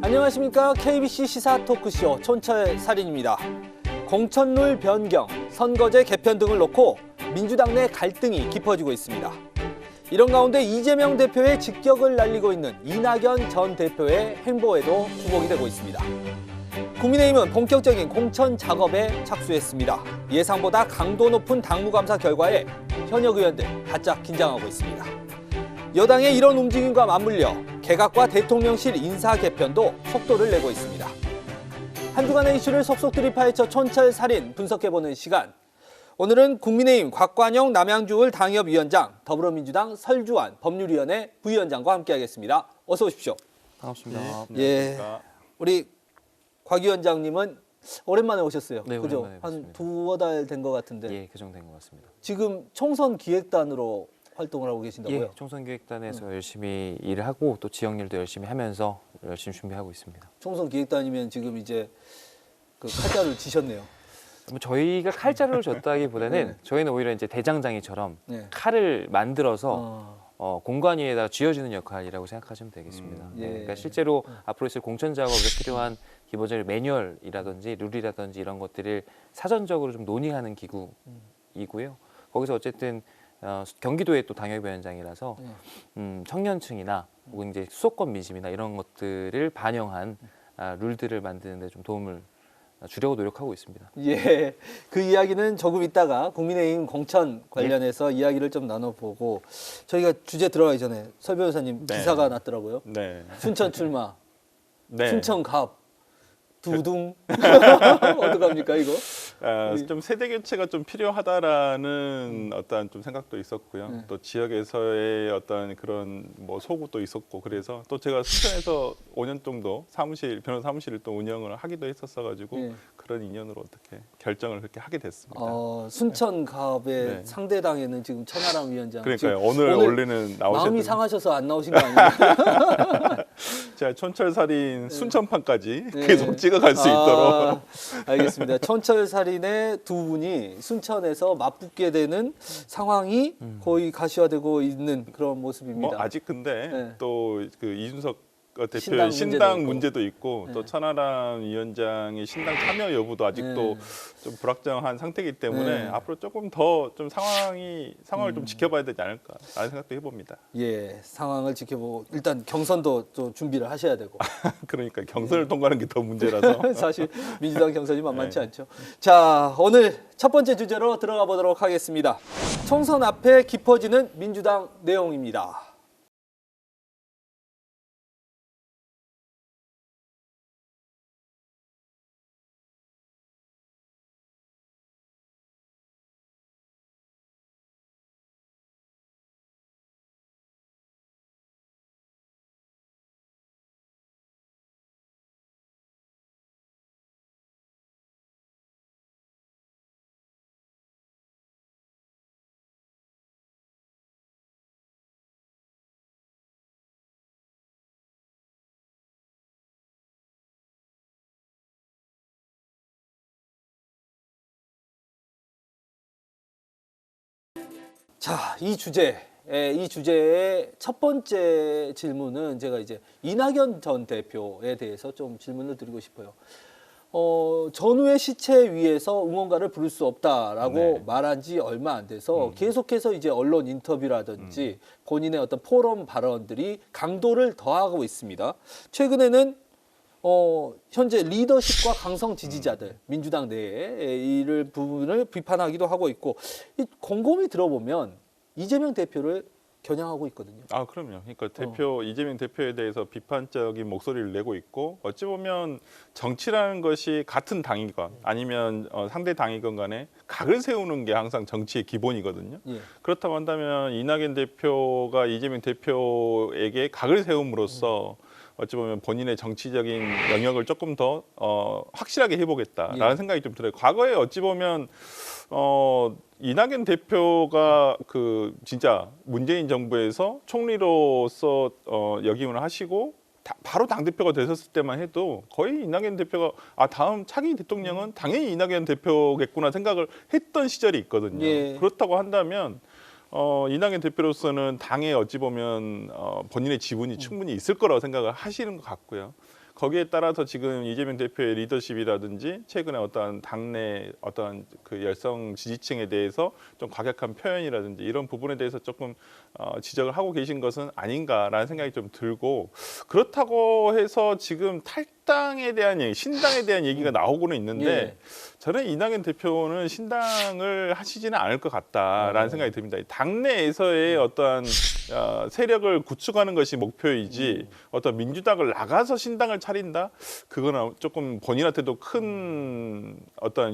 안녕하십니까. KBC 시사 토크쇼 촌철살인입니다. 공천룰 변경, 선거제 개편 등을 놓고 민주당 내 갈등이 깊어지고 있습니다. 이런 가운데 이재명 대표의 직격을 날리고 있는 이낙연 전 대표의 행보에도 주목이 되고 있습니다. 국민의힘은 본격적인 공천 작업에 착수했습니다. 예상보다 강도 높은 당무감사 결과에 현역 의원들 바짝 긴장하고 있습니다. 여당의 이런 움직임과 맞물려 개각과 대통령실 인사 개편도 속도를 내고 있습니다. 한 주간의 이슈를 속속들이 파헤쳐 촌철살인 분석해보는 시간. 오늘은 국민의힘 곽관영 남양주을 당협위원장, 더불어민주당 설주환 법률위원회 부위원장과 함께하겠습니다. 어서 오십시오. 반갑습니다. 예, 우리 곽 위원장님은 오랜만에 오셨어요. 네, 그죠? 오랜만에 한 뵙습니다. 두어 달 된 것 같은데. 예, 그 정도 된 것 같습니다. 지금 총선 기획단으로 활동을 하고 계신다고요? 예, 총선기획단에서 열심히 일을 하고 또 지역 일도 열심히 하면서 열심히 준비하고 있습니다. 총선 기획단이면 지금 이제 그 칼자를 지셨네요. 뭐 저희가 칼자루를 줬다기보다는 네. 저희는 오히려 이제 대장장이처럼 네. 칼을 만들어서 공간 위에다 쥐어주는 역할이라고 생각하시면 되겠습니다. 예. 네, 그러니까 실제로 앞으로 있을 공천 작업에 필요한 기본적인 매뉴얼이라든지 룰이라든지 이런 것들을 사전적으로 좀 논의하는 기구이고요. 거기서 어쨌든 경기도의 또 당협위원장이라서 청년층이나 혹은 이제 수도권 민심이나 이런 것들을 반영한 룰들을 만드는 데 좀 도움을 주려고 노력하고 있습니다. 예, 그 이야기는 조금 있다가 국민의힘 공천 관련해서 이야기를 좀 나눠보고 저희가 주제 들어가기 전에 설 변호사님 네. 기사가 났더라고요. 네. 순천 출마, 네. 순천 갑, 두둥. 어떡합니까 이거? 좀 세대 교체가 좀 필요하다라는 어떤 좀 생각도 있었고요. 네. 또 지역에서의 어떤 그런 뭐 소구도 있었고 그래서 또 제가 순천에서 5년 정도 변호사 사무실을 또 운영을 하기도 했었어가지고 예. 그런 인연으로 어떻게 결정을 그렇게 하게 됐습니다. 순천 갑의 네. 상대당에는 지금 천하람 위원장. 그러니까요. 지금 오늘 원래는 마음이 나오셨던 상하셔서 안 나오신 거 아니에요? 제가 촌철살인 순천판까지 네. 계속 찍어갈 수 있도록. 알겠습니다. 촌철살인의 두 분이 순천에서 맞붙게 되는 상황이 거의 가시화되고 있는 그런 모습입니다. 뭐 아직 근데 네. 또 그 이준석 신당 대표의 신당 문제도 있고 네. 또 천하람 위원장의 신당 참여 여부도 아직도 네. 좀 불확정한 상태이기 때문에 네. 앞으로 조금 더 좀 상황을 좀 지켜봐야 되지 않을까라는 생각도 해봅니다. 예, 상황을 지켜보고 일단 경선도 또 준비를 하셔야 되고 그러니까 경선을 통과하는 게 더 문제라서. 사실 민주당 경선이 만만치 네. 않죠. 자, 오늘 첫 번째 주제로 들어가 보도록 하겠습니다. 총선 앞에 깊어지는 민주당 내용입니다. 자, 이 주제의 첫 번째 질문은 제가 이제 이낙연 전 대표에 대해서 좀 질문을 드리고 싶어요. 전후의 시체 위에서 응원가를 부를 수 없다라고 네. 말한 지 얼마 안 돼서 계속해서 이제 언론 인터뷰라든지 본인의 어떤 포럼 발언들이 강도를 더하고 있습니다. 최근에는 현재 리더십과 강성 지지자들 민주당 내에 이를 부분을 비판하기도 하고 있고 곰곰이 들어보면 이재명 대표를 겨냥하고 있거든요. 아, 그럼요. 그러니까 이재명 대표에 대해서 비판적인 목소리를 내고 있고 어찌 보면 정치라는 것이 같은 당이건 아니면 상대 당이건 간에 각을 세우는 게 항상 정치의 기본이거든요. 예. 그렇다고 한다면 이낙연 대표가 이재명 대표에게 각을 세움으로써 어찌 보면 본인의 정치적인 영역을 조금 더 확실하게 해보겠다라는 예. 생각이 좀 들어요. 과거에 어찌 보면 이낙연 대표가 그 진짜 문재인 정부에서 총리로서 역임을 하시고 바로 당대표가 되셨을 때만 해도 거의 이낙연 대표가 다음 차기 대통령은 당연히 이낙연 대표겠구나 생각을 했던 시절이 있거든요. 예. 그렇다고 한다면 이낙연 대표로서는 당에 어찌 보면 본인의 지분이 충분히 있을 거라고 생각을 하시는 것 같고요. 거기에 따라서 지금 이재명 대표의 리더십이라든지 최근에 어떤 당내 어떤 그 열성 지지층에 대해서 좀 과격한 표현이라든지 이런 부분에 대해서 조금 지적을 하고 계신 것은 아닌가라는 생각이 좀 들고, 그렇다고 해서 지금 탈당에 대한 얘기, 신당에 대한 얘기가 나오고는 있는데 예. 저는 이낙연 대표는 신당을 하시지는 않을 것 같다라는 생각이 듭니다. 당내에서의 어떠한 세력을 구축하는 것이 목표이지 어떤 민주당을 나가서 신당을 차린다? 그거는 조금 본인한테도 큰 어떤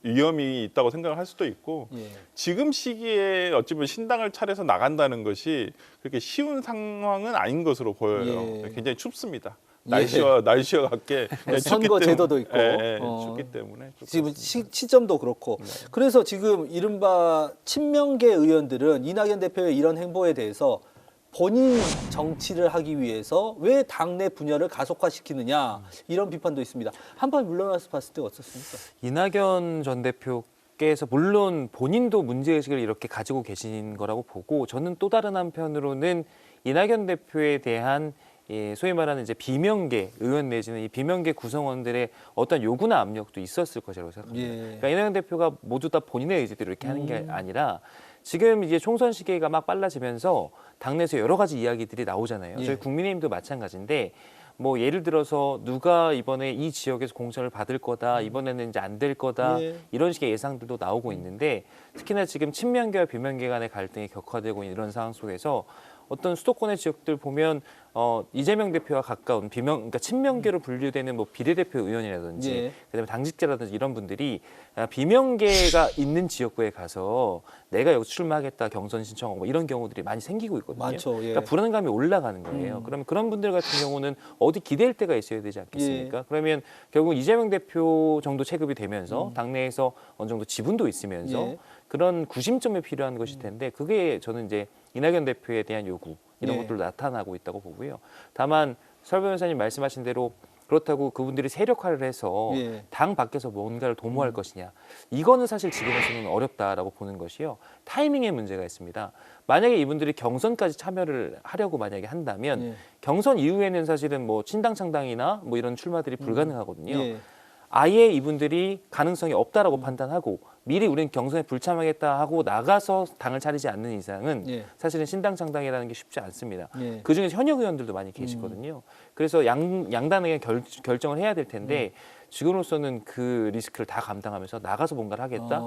위험이 있다고 생각을 할 수도 있고, 예. 지금 시기에 어찌 보면 신당을 차려서 나간다는 것이 그렇게 쉬운 상황은 아닌 것으로 보여요. 예. 굉장히 춥습니다. 예. 날씨와 같게 선거 제도도 있고 춥기 때문에 지금 시점도 그렇고 그래서 지금 이른바 친명계 의원들은 이낙연 대표의 이런 행보에 대해서 본인 정치를 하기 위해서 왜 당내 분열을 가속화시키느냐 이런 비판도 있습니다. 한번 물러나서 봤을 때 어떻습니까? 이낙연 전 대표께서 물론 본인도 문제의식을 이렇게 가지고 계신 거라고 보고, 저는 또 다른 한편으로는 이낙연 대표에 대한 소위 말하는 이제 비명계 의원 내지는 이 비명계 구성원들의 어떤 요구나 압력도 있었을 것이라고 생각합니다. 예. 그러니까 이낙연 대표가 모두 다 본인의 의지대로 이렇게 하는 게 아니라 지금 이제 총선 시기가 막 빨라지면서 당내에서 여러 가지 이야기들이 나오잖아요. 예. 저희 국민의힘도 마찬가지인데 뭐 예를 들어서 누가 이번에 이 지역에서 공천을 받을 거다, 이번에는 이제 안 될 거다, 예. 이런 식의 예상들도 나오고 있는데, 특히나 지금 친명계와 비명계 간의 갈등이 격화되고 있는 이런 상황 속에서 어떤 수도권의 지역들 보면 이재명 대표와 가까운 그러니까 친명계로 분류되는 뭐 비례대표 의원이라든지 예. 그다음에 당직자라든지 이런 분들이 비명계가 있는 지역구에 가서 내가 여기 출마하겠다 경선 신청하고 뭐 이런 경우들이 많이 생기고 있거든요. 많죠. 예. 그러니까 불안감이 올라가는 거예요. 그러면 그런 분들 같은 경우는 어디 기댈 데가 있어야 되지 않겠습니까? 예. 그러면 결국 이재명 대표 정도 체급이 되면서 당내에서 어느 정도 지분도 있으면서 예. 그런 구심점이 필요한 것일 텐데, 그게 저는 이제 이낙연 대표에 대한 요구 이런 예. 것들로 나타나고 있다고 보고요. 다만 설 변호사님 말씀하신 대로 그렇다고 그분들이 세력화를 해서 예. 당 밖에서 뭔가를 도모할 것이냐, 이거는 사실 지금에서는 어렵다라고 보는 것이요. 타이밍에 문제가 있습니다. 만약에 이분들이 경선까지 참여를 하려고 만약에 한다면 예. 경선 이후에는 사실은 뭐 친당 창당이나 뭐 이런 출마들이 불가능하거든요. 예. 아예 이분들이 가능성이 없다라고 판단하고 미리 우리는 경선에 불참하겠다 하고 나가서 당을 차리지 않는 이상은 예. 사실은 신당 창당이라는 게 쉽지 않습니다. 예. 그중에 현역 의원들도 많이 계시거든요. 그래서 양당에게 결정을 해야 될 텐데 지금으로서는 그 리스크를 다 감당하면서 나가서 뭔가를 하겠다?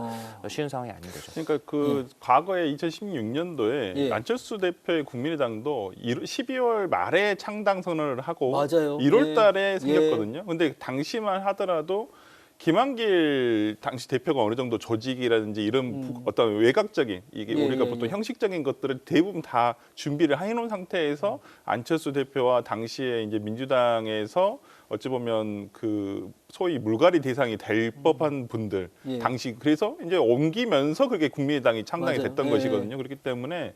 쉬운 상황이 아닌 거죠. 그러니까 그 과거에 2016년도에 예. 안철수 대표의 국민의당도 12월 말에 창당 선언을 하고 맞아요. 1월 예. 달에 생겼거든요. 근데 당시만 하더라도 김한길 당시 대표가 어느 정도 조직이라든지 이런 어떤 외곽적인 이게 예, 우리가 예, 보통 예. 형식적인 것들을 대부분 다 준비를 해놓은 상태에서 안철수 대표와 당시에 이제 민주당에서 어찌 보면 그 소위 물갈이 대상이 될 법한 분들 예. 당시 그래서 이제 옮기면서 그게 국민의당이 창당이 맞아요. 됐던 예. 것이거든요. 그렇기 때문에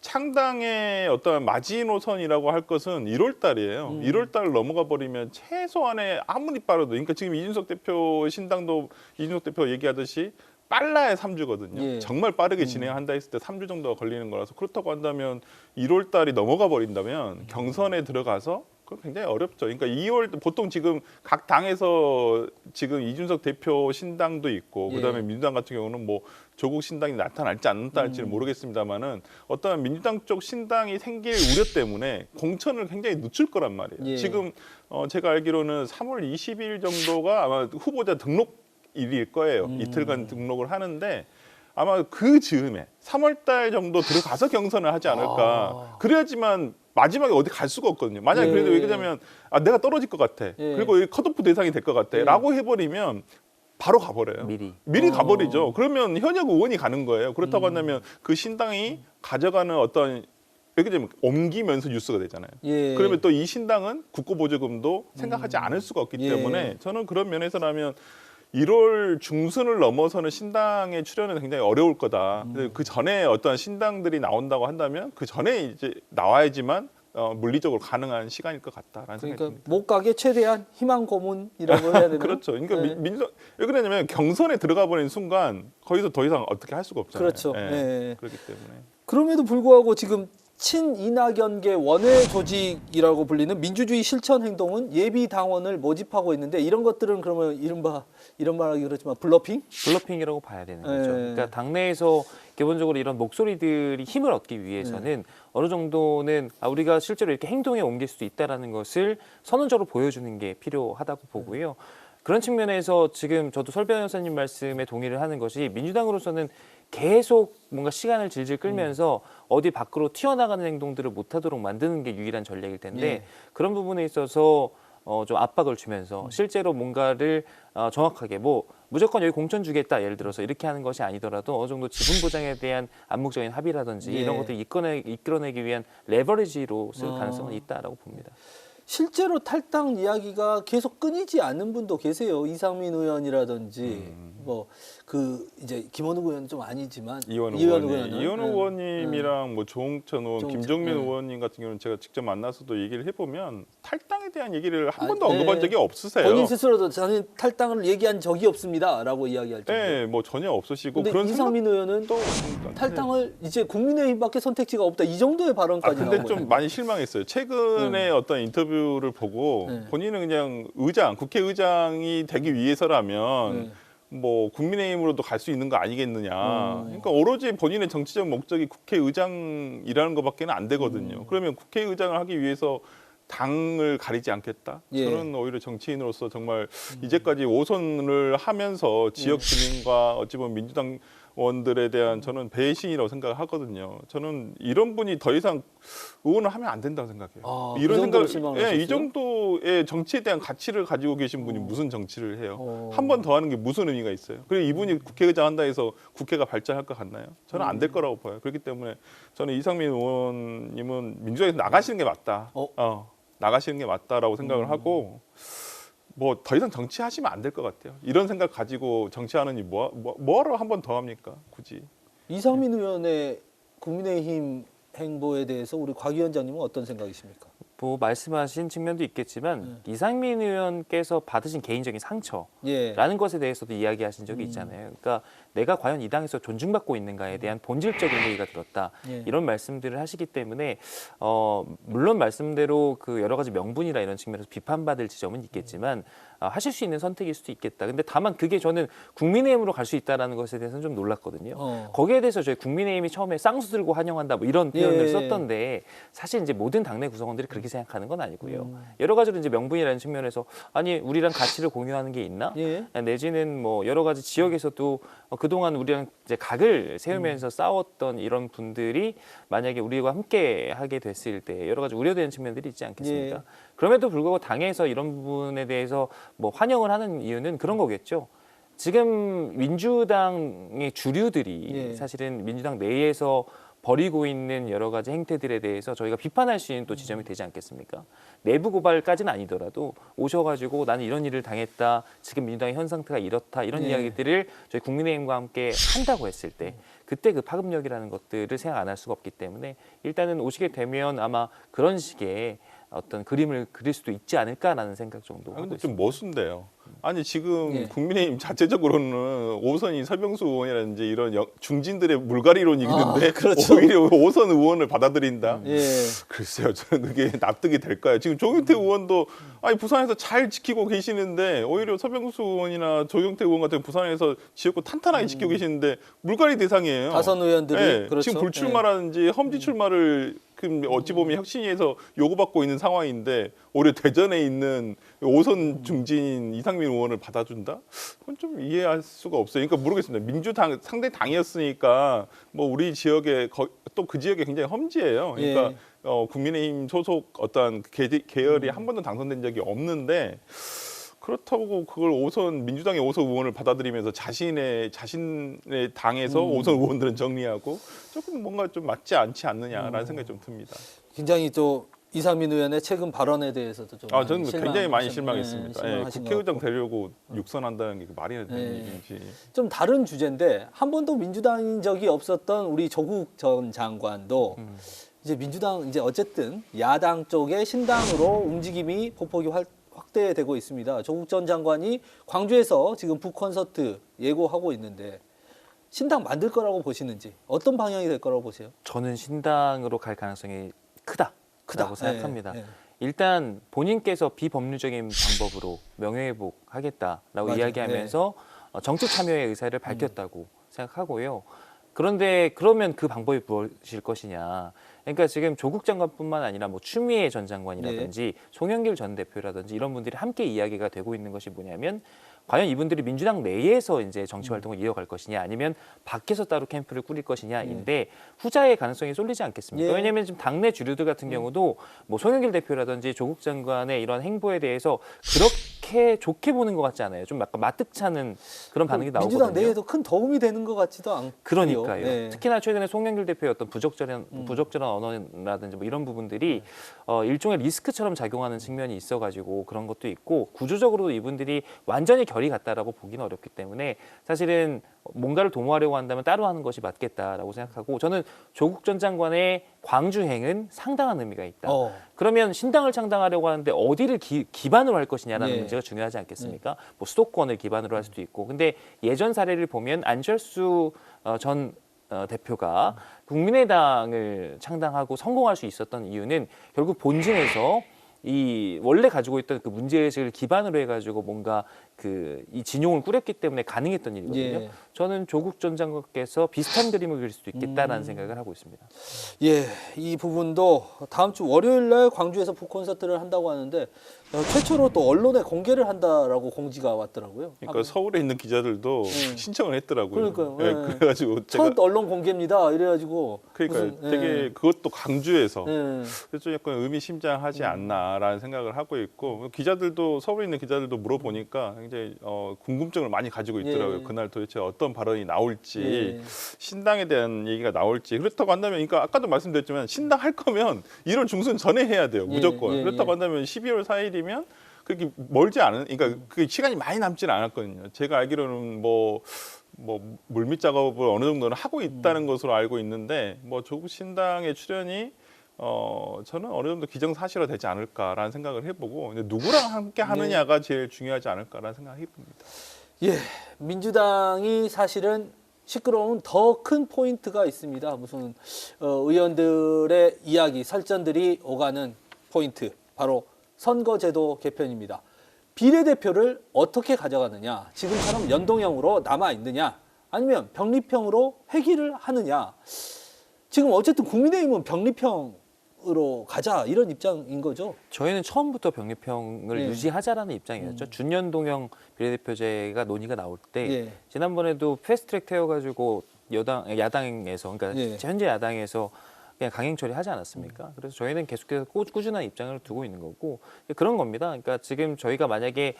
창당의 어떤 마지노선이라고 할 것은 1월 달이에요. 1월 달 넘어가 버리면 최소한의 아무리 빠르도, 그러니까 지금 이준석 대표 신당도 이준석 대표 얘기하듯이 빨라야 3주거든요. 예. 정말 빠르게 진행한다 했을 때 3주 정도가 걸리는 거라서, 그렇다고 한다면 1월 달이 넘어가 버린다면 경선에 들어가서 그건 굉장히 어렵죠. 그러니까 2월 보통 지금 각 당에서 지금 이준석 대표 신당도 있고 예. 그다음에 민주당 같은 경우는 뭐 조국 신당이 나타날지 안 나타날지는 모르겠습니다만은 어떤 민주당 쪽 신당이 생길 우려 때문에 공천을 굉장히 늦출 거란 말이에요. 예. 지금 제가 알기로는 3월 20일 정도가 아마 후보자 등록일일 거예요. 이틀간 등록을 하는데 아마 그 즈음에 3월 달 정도 들어가서 경선을 하지 않을까. 그래야지만 마지막에 어디 갈 수가 없거든요. 만약에 예. 그래도 왜냐면 내가 떨어질 것 같아. 예. 그리고 컷오프 대상이 될 것 같아. 예. 라고 해버리면 바로 가버려요. 미리 가버리죠. 그러면 현역 의원이 가는 거예요. 그렇다고 한다면 그 신당이 가져가는 어떤 예를 들면 옮기면서 뉴스가 되잖아요. 예. 그러면 또 이 신당은 국고보조금도 생각하지 않을 수가 없기 예. 때문에 저는 그런 면에서라면 1월 중순을 넘어서는 신당의 출연은 굉장히 어려울 거다. 그 전에 어떤 신당들이 나온다고 한다면 그 전에 이제 나와야지만 물리적으로 가능한 시간일 것 같다라는 생각이 그러니까 듭니다. 못 가게 최대한 희망 고문이라고 해야 되나? 그렇죠. 그러니까 네. 왜 그러냐면 경선에 들어가 버린 순간 거기서 더 이상 어떻게 할 수가 없잖아요. 그렇죠. 예. 예. 그렇기 때문에 그럼에도 불구하고 지금 친이낙연계 원외 조직이라고 불리는 민주주의 실천 행동은 예비 당원을 모집하고 있는데 이런 것들은 그러면 이런 말하기 그렇지만 블러핑? 블러핑이라고 봐야 되는 거죠. 네. 그러니까 당내에서 기본적으로 이런 목소리들이 힘을 얻기 위해서는 어느 정도는 우리가 실제로 이렇게 행동에 옮길 수 있다라는 것을 선언적으로 보여주는 게 필요하다고 보고요. 그런 측면에서 지금 저도 설 변호사님 말씀에 동의를 하는 것이 민주당으로서는 계속 뭔가 시간을 질질 끌면서 어디 밖으로 튀어나가는 행동들을 못하도록 만드는 게 유일한 전략일 텐데 예. 그런 부분에 있어서 좀 압박을 주면서 실제로 뭔가를 정확하게 뭐 무조건 여기 공천 주겠다 예를 들어서 이렇게 하는 것이 아니더라도 어느 정도 지분 보장에 대한 암묵적인 합의라든지 예. 이런 것들을 이끌어내기 위한 레버리지로 쓸 가능성은 있다라고 봅니다. 실제로 탈당 이야기가 계속 끊이지 않는 분도 계세요. 이상민 의원이라든지 뭐 그 이제 김원욱 의원은 좀 아니지만 이원우 의원은 의원님이랑 뭐 조홍천 의원, 조홍천, 김종민 네. 의원님 같은 경우는 제가 직접 만나서도 얘기를 해보면 탈당에 대한 얘기를 한 아, 번도 네. 언급한 적이 없으세요. 본인 스스로도 저는 탈당을 얘기한 적이 없습니다라고 이야기할 정도. 네, 뭐 전혀 없으시고 근데 그런 이상민 의원은 생각도 탈당을 이제 국민의힘밖에 선택지가 없다 이 정도의 발언까지 근데 나오고 좀 있는 많이 실망했어요. 최근에 어떤 인터뷰를 보고 네. 본인은 그냥 국회의장이 되기 위해서라면 뭐 국민의힘으로도 갈 수 있는 거 아니겠느냐. 그러니까 오로지 본인의 정치적 목적이 국회의장이라는 것밖에는 안 되거든요. 그러면 국회의장을 하기 위해서 당을 가리지 않겠다. 예. 저는 오히려 정치인으로서 정말 이제까지 오선을 하면서 지역 주민과 어찌 보면 민주당 원들에 대한 저는 배신이라고 생각하거든요. 저는 이런 분이 더 이상 의원을 하면 안 된다고 생각해요. 아, 그 이런 정도로 생각, 실망을 이 하셨어요? 정도의 정치에 대한 가치를 가지고 계신 분이 무슨 정치를 해요? 한 번 더 하는 게 무슨 의미가 있어요? 그리고 이분이 국회의장 한다 해서 국회가 발전할 것 같나요? 저는 안 될 거라고 봐요. 그렇기 때문에 저는 이상민 의원님은 민주당에서 나가시는 게 맞다. 나가시는 게 맞다라고 생각을 하고 뭐 더 이상 정치하시면 안 될 것 같아요. 이런 생각 가지고 정치하느니 뭐하러 한 번 더 합니까? 굳이. 이상민 의원의 국민의힘 행보에 대해서 우리 곽 위원장님은 어떤 생각이십니까? 뭐 말씀하신 측면도 있겠지만 이상민 의원께서 받으신 개인적인 상처라는 예. 것에 대해서도 이야기하신 적이 있잖아요. 그러니까 내가 과연 이 당에서 존중받고 있는가에 대한 본질적인 얘기가 들었다. 예. 이런 말씀들을 하시기 때문에 물론 말씀대로 그 여러 가지 명분이나 이런 측면에서 비판받을 지점은 있겠지만 하실 수 있는 선택일 수도 있겠다. 근데 다만 그게 저는 국민의힘으로 갈 수 있다는 것에 대해서는 좀 놀랐거든요. 거기에 대해서 저희 국민의힘이 처음에 쌍수 들고 환영한다 뭐 이런 표현을 예. 썼던데 사실 이제 모든 당내 구성원들이 그렇게 생각하는 건 아니고요. 여러 가지로 이제 명분이라는 측면에서 아니 우리랑 가치를 공유하는 게 있나? 예. 내지는 뭐 여러 가지 지역에서도 그동안 우리랑 이제 각을 세우면서 싸웠던 이런 분들이 만약에 우리와 함께 하게 됐을 때 여러 가지 우려되는 측면들이 있지 않겠습니까? 예. 그럼에도 불구하고 당에서 이런 부분에 대해서 뭐 환영을 하는 이유는 그런 거겠죠. 지금 민주당의 주류들이 예. 사실은 민주당 내에서 벌이고 있는 여러 가지 행태들에 대해서 저희가 비판할 수 있는 또 지점이 되지 않겠습니까? 내부 고발까지는 아니더라도 오셔가지고 나는 이런 일을 당했다. 지금 민주당의 현 상태가 이렇다. 이런 네. 이야기들을 저희 국민의힘과 함께 한다고 했을 때 그때 그 파급력이라는 것들을 생각 안 할 수가 없기 때문에 일단은 오시게 되면 아마 그런 식의 어떤 그림을 그릴 수도 있지 않을까라는 생각 정도 하고 근데 있습니다. 좀 머순데요. 아니 지금 예. 국민의힘 자체적으로는 오선이 설병수 의원이라든지 이런 중진들의 물갈이론이 있는데 그렇죠. 오히려 오선 의원을 받아들인다. 예. 글쎄요, 저는 그게 납득이 될까요? 지금 조경태 의원도 아니 부산에서 잘 지키고 계시는데 오히려 서병수 의원이나 조경태 의원 같은 부산에서 지역구 탄탄하게 지키고 계시는데 물갈이 대상이에요. 다선 의원들이 네, 그렇죠. 지금 불출마라든지 험지 출마를 어찌 보면 혁신위에서 요구받고 있는 상황인데 오히려 대전에 있는 오선 중진 이상민 의원을 받아준다? 그건 좀 이해할 수가 없어요. 그러니까 모르겠습니다. 민주당 상대 당이었으니까 뭐 우리 지역에 또 그 지역에 굉장히 험지예요. 그러니까 국민의힘 소속 어떤 계열이 한 번도 당선된 적이 없는데 그렇다고 그걸 민주당의 오선 의원을 받아들이면서 자신의 당에서 오선 의원들은 정리하고 조금 뭔가 좀 맞지 않지 않느냐라는 생각이 좀 듭니다. 굉장히 또 이상민 의원의 최근 발언에 대해서도 좀 저는 굉장히 많이 실망했습니다. 실망하신 것 국회의장 같고. 되려고 육선한다는 게 말이 되는 얘기인지. 좀 다른 주제인데 한 번도 민주당인 적이 없었던 우리 조국 전 장관도 이제 민주당 이제 어쨌든 야당 쪽의 신당으로 움직임이 폭폭이 확대되고 있습니다. 조국 전 장관이 광주에서 지금 북콘서트 예고하고 있는데 신당 만들 거라고 보시는지 어떤 방향이 될 거라고 보세요? 저는 신당으로 갈 가능성이 크다라고 생각합니다. 예, 예. 일단 본인께서 비법률적인 방법으로 명예회복하겠다라고 맞아요. 이야기하면서 정치 참여의 의사를 밝혔다고 생각하고요. 그런데 그러면 그 방법이 무엇일 것이냐? 그러니까 지금 조국 장관뿐만 아니라 뭐 추미애 전 장관이라든지 송영길 전 대표라든지 이런 분들이 함께 이야기가 되고 있는 것이 뭐냐면 과연 이분들이 민주당 내에서 이제 정치 활동을 이어갈 것이냐 아니면 밖에서 따로 캠프를 꾸릴 것이냐인데 후자의 가능성이 쏠리지 않겠습니까? 예. 왜냐하면 지금 당내 주류들 같은 경우도 뭐 송영길 대표라든지 조국 장관의 이런 행보에 대해서 그렇게 좋게 보는 것 같지 않아요. 좀 약간 마뜩찮은 그런 반응이 나오거든요. 민주당 내에도 큰 도움이 되는 것 같지도 않고요. 그러니까요. 네. 특히나 최근에 송영길 대표의 어떤 부적절한 언어라든지 뭐 이런 부분들이 일종의 리스크처럼 작용하는 측면이 있어가지고 그런 것도 있고 구조적으로도 이분들이 완전히 결이 같다라고 보기는 어렵기 때문에 사실은 뭔가를 도모하려고 한다면 따로 하는 것이 맞겠다라고 생각하고 저는 조국 전 장관의 광주행은 상당한 의미가 있다. 그러면 신당을 창당하려고 하는데 어디를 기반으로 할 것이냐라는 예. 문제가 중요하지 않겠습니까? 뭐 수도권을 기반으로 할 수도 있고 근데 예전 사례를 보면 안철수 전 대표가 국민의당을 창당하고 성공할 수 있었던 이유는 결국 본진에서 이 원래 가지고 있던 그 문제의식을 기반으로 해가지고 뭔가 그 이 진용을 꾸렸기 때문에 가능했던 일이거든요. 예. 저는 조국 전 장관께서 비슷한 그림을 그릴 수도 있겠다라는 생각을 하고 있습니다. 예, 이 부분도 다음 주 월요일 날 광주에서 북콘서트를 한다고 하는데 최초로 또 언론에 공개를 한다라고 공지가 왔더라고요. 그러니까 서울에 있는 기자들도 네. 신청을 했더라고요. 그러니까요. 예, 네. 그래가지고 제가 첫 언론 공개입니다. 이래가지고 그러니까 무슨, 되게 그것도 강주에서 예. 그래서 좀 약간 의미심장하지 않나라는 생각을 하고 있고 기자들도 서울에 있는 기자들도 물어보니까 굉장히 궁금증을 많이 가지고 있더라고요. 예. 그날 도대체 어떤 발언이 나올지 예. 신당에 대한 얘기가 나올지 그렇다고 한다면 그러니까 아까도 말씀드렸지만 신당 할 거면 1월 중순 전에 해야 돼요. 무조건. 예. 그렇다고 한다면 12월 4일이면 그렇게 멀지 않은 그러니까 그 시간이 많이 남지는 않았거든요. 제가 알기로는 뭐 물밑 작업을 어느 정도는 하고 있다는 것으로 알고 있는데 뭐 조국 신당의 출연이 저는 어느 정도 기정사실화 되지 않을까라는 생각을 해보고 누구랑 함께 하느냐가 제일 중요하지 않을까라는 생각을 해봅니다. 예, 민주당이 사실은 시끄러운 더 큰 포인트가 있습니다. 무슨 의원들의 이야기, 설전들이 오가는 포인트, 바로 선거제도 개편입니다. 비례대표를 어떻게 가져가느냐, 지금처럼 연동형으로 남아 있느냐, 아니면 병립형으로 회귀를 하느냐. 지금 어쨌든 국민의힘은 병립형으로 가자 이런 입장인 거죠. 저희는 처음부터 병립형을 예. 유지하자라는 입장이었죠. 준연동형 비례대표제가 논의가 나올 때 예. 지난번에도 패스트트랙 태워가지고 야당에서 그러니까 예. 현재 야당에서 그냥 강행 처리하지 않았습니까? 그래서 저희는 계속해서 꾸준한 입장을 두고 있는 거고 그런 겁니다. 그러니까 지금 저희가 만약에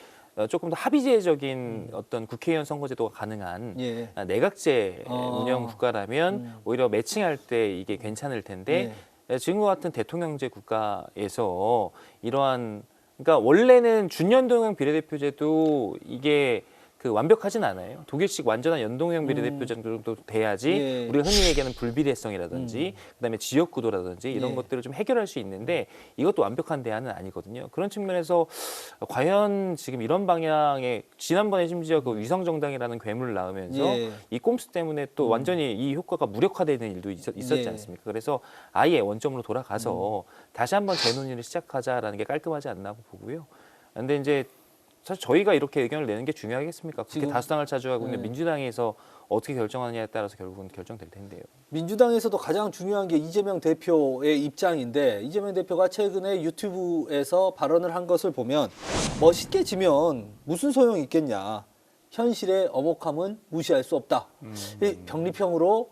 조금 더 합의제적인 어떤 국회의원 선거제도가 가능한 예. 내각제 운영 국가라면 오히려 매칭할 때 이게 괜찮을 텐데 지금과 같은 대통령제 국가에서 이러한 그러니까 원래는 준연동형 비례대표제도 이게 그 완벽하진 않아요. 독일식 완전한 연동형 비례대표 정도 돼야지 예. 우리가 흔히 얘기하는 불비례성이라든지 그다음에 지역구도라든지 이런 예. 것들을 좀 해결할 수 있는데 이것도 완벽한 대안은 아니거든요. 그런 측면에서 과연 지금 이런 방향의 지난번에 심지어 그 위성정당이라는 괴물을 낳으면서 예. 이 꼼수 때문에 또 완전히 이 효과가 무력화되는 일도 있었지 예. 않습니까? 그래서 아예 원점으로 돌아가서 다시 한번 재논의를 시작하자라는 게 깔끔하지 않나 보고요. 근데 이제 사실 저희가 이렇게 의견을 내는 게 중요하겠습니까? 그렇게 지금- 다수당을 차지하고 있는 네. 민주당에서 어떻게 결정하느냐에 따라서 결국은 결정될 텐데요. 민주당에서도 가장 중요한 게 이재명 대표의 입장인데 이재명 대표가 최근에 유튜브에서 발언을 한 것을 보면 멋있게 지면 무슨 소용이 있겠냐. 현실의 엄혹함은 무시할 수 없다. 이 병립형으로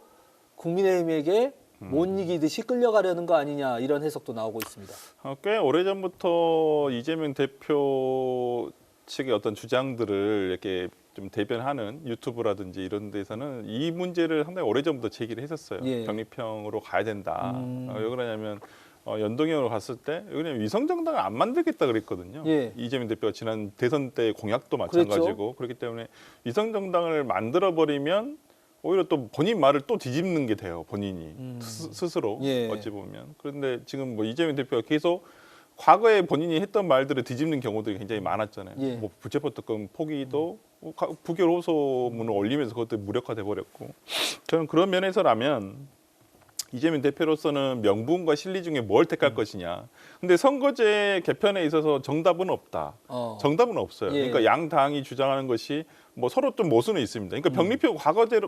국민의힘에게 못 이기듯이 끌려가려는 거 아니냐 이런 해석도 나오고 있습니다. 꽤 오래전부터 이재명 대표 측의 어떤 주장들을 이렇게 좀 대변하는 유튜브라든지 이런 데서는 이 문제를 상당히 오래전부터 제기를 했었어요. 예. 병립형으로 가야 된다. 왜 그러냐면 연동형으로 갔을 때 왜냐면 위성정당을 안 만들겠다 그랬거든요. 예. 이재명 대표가 지난 대선 때 공약도 마찬가지고 그랬죠. 그렇기 때문에 위성정당을 만들어버리면 오히려 또 본인 말을 또 뒤집는 게 돼요. 본인이 스스로 예. 어찌 보면. 그런데 지금 뭐 이재명 대표가 계속 과거에 본인이 했던 말들을 뒤집는 경우들이 굉장히 많았잖아요. 예. 뭐 부채법 특검 포기도 부결 호소문을 올리면서 그것도 무력화돼 버렸고, 저는 그런 면에서라면 이재명 대표로서는 명분과 실리 중에 뭘 택할 것이냐. 근데 선거제 개편에 있어서 정답은 없다. 정답은 없어요. 예. 그러니까 양 당이 주장하는 것이 뭐 서로 좀 모순은 있습니다. 그러니까 병리표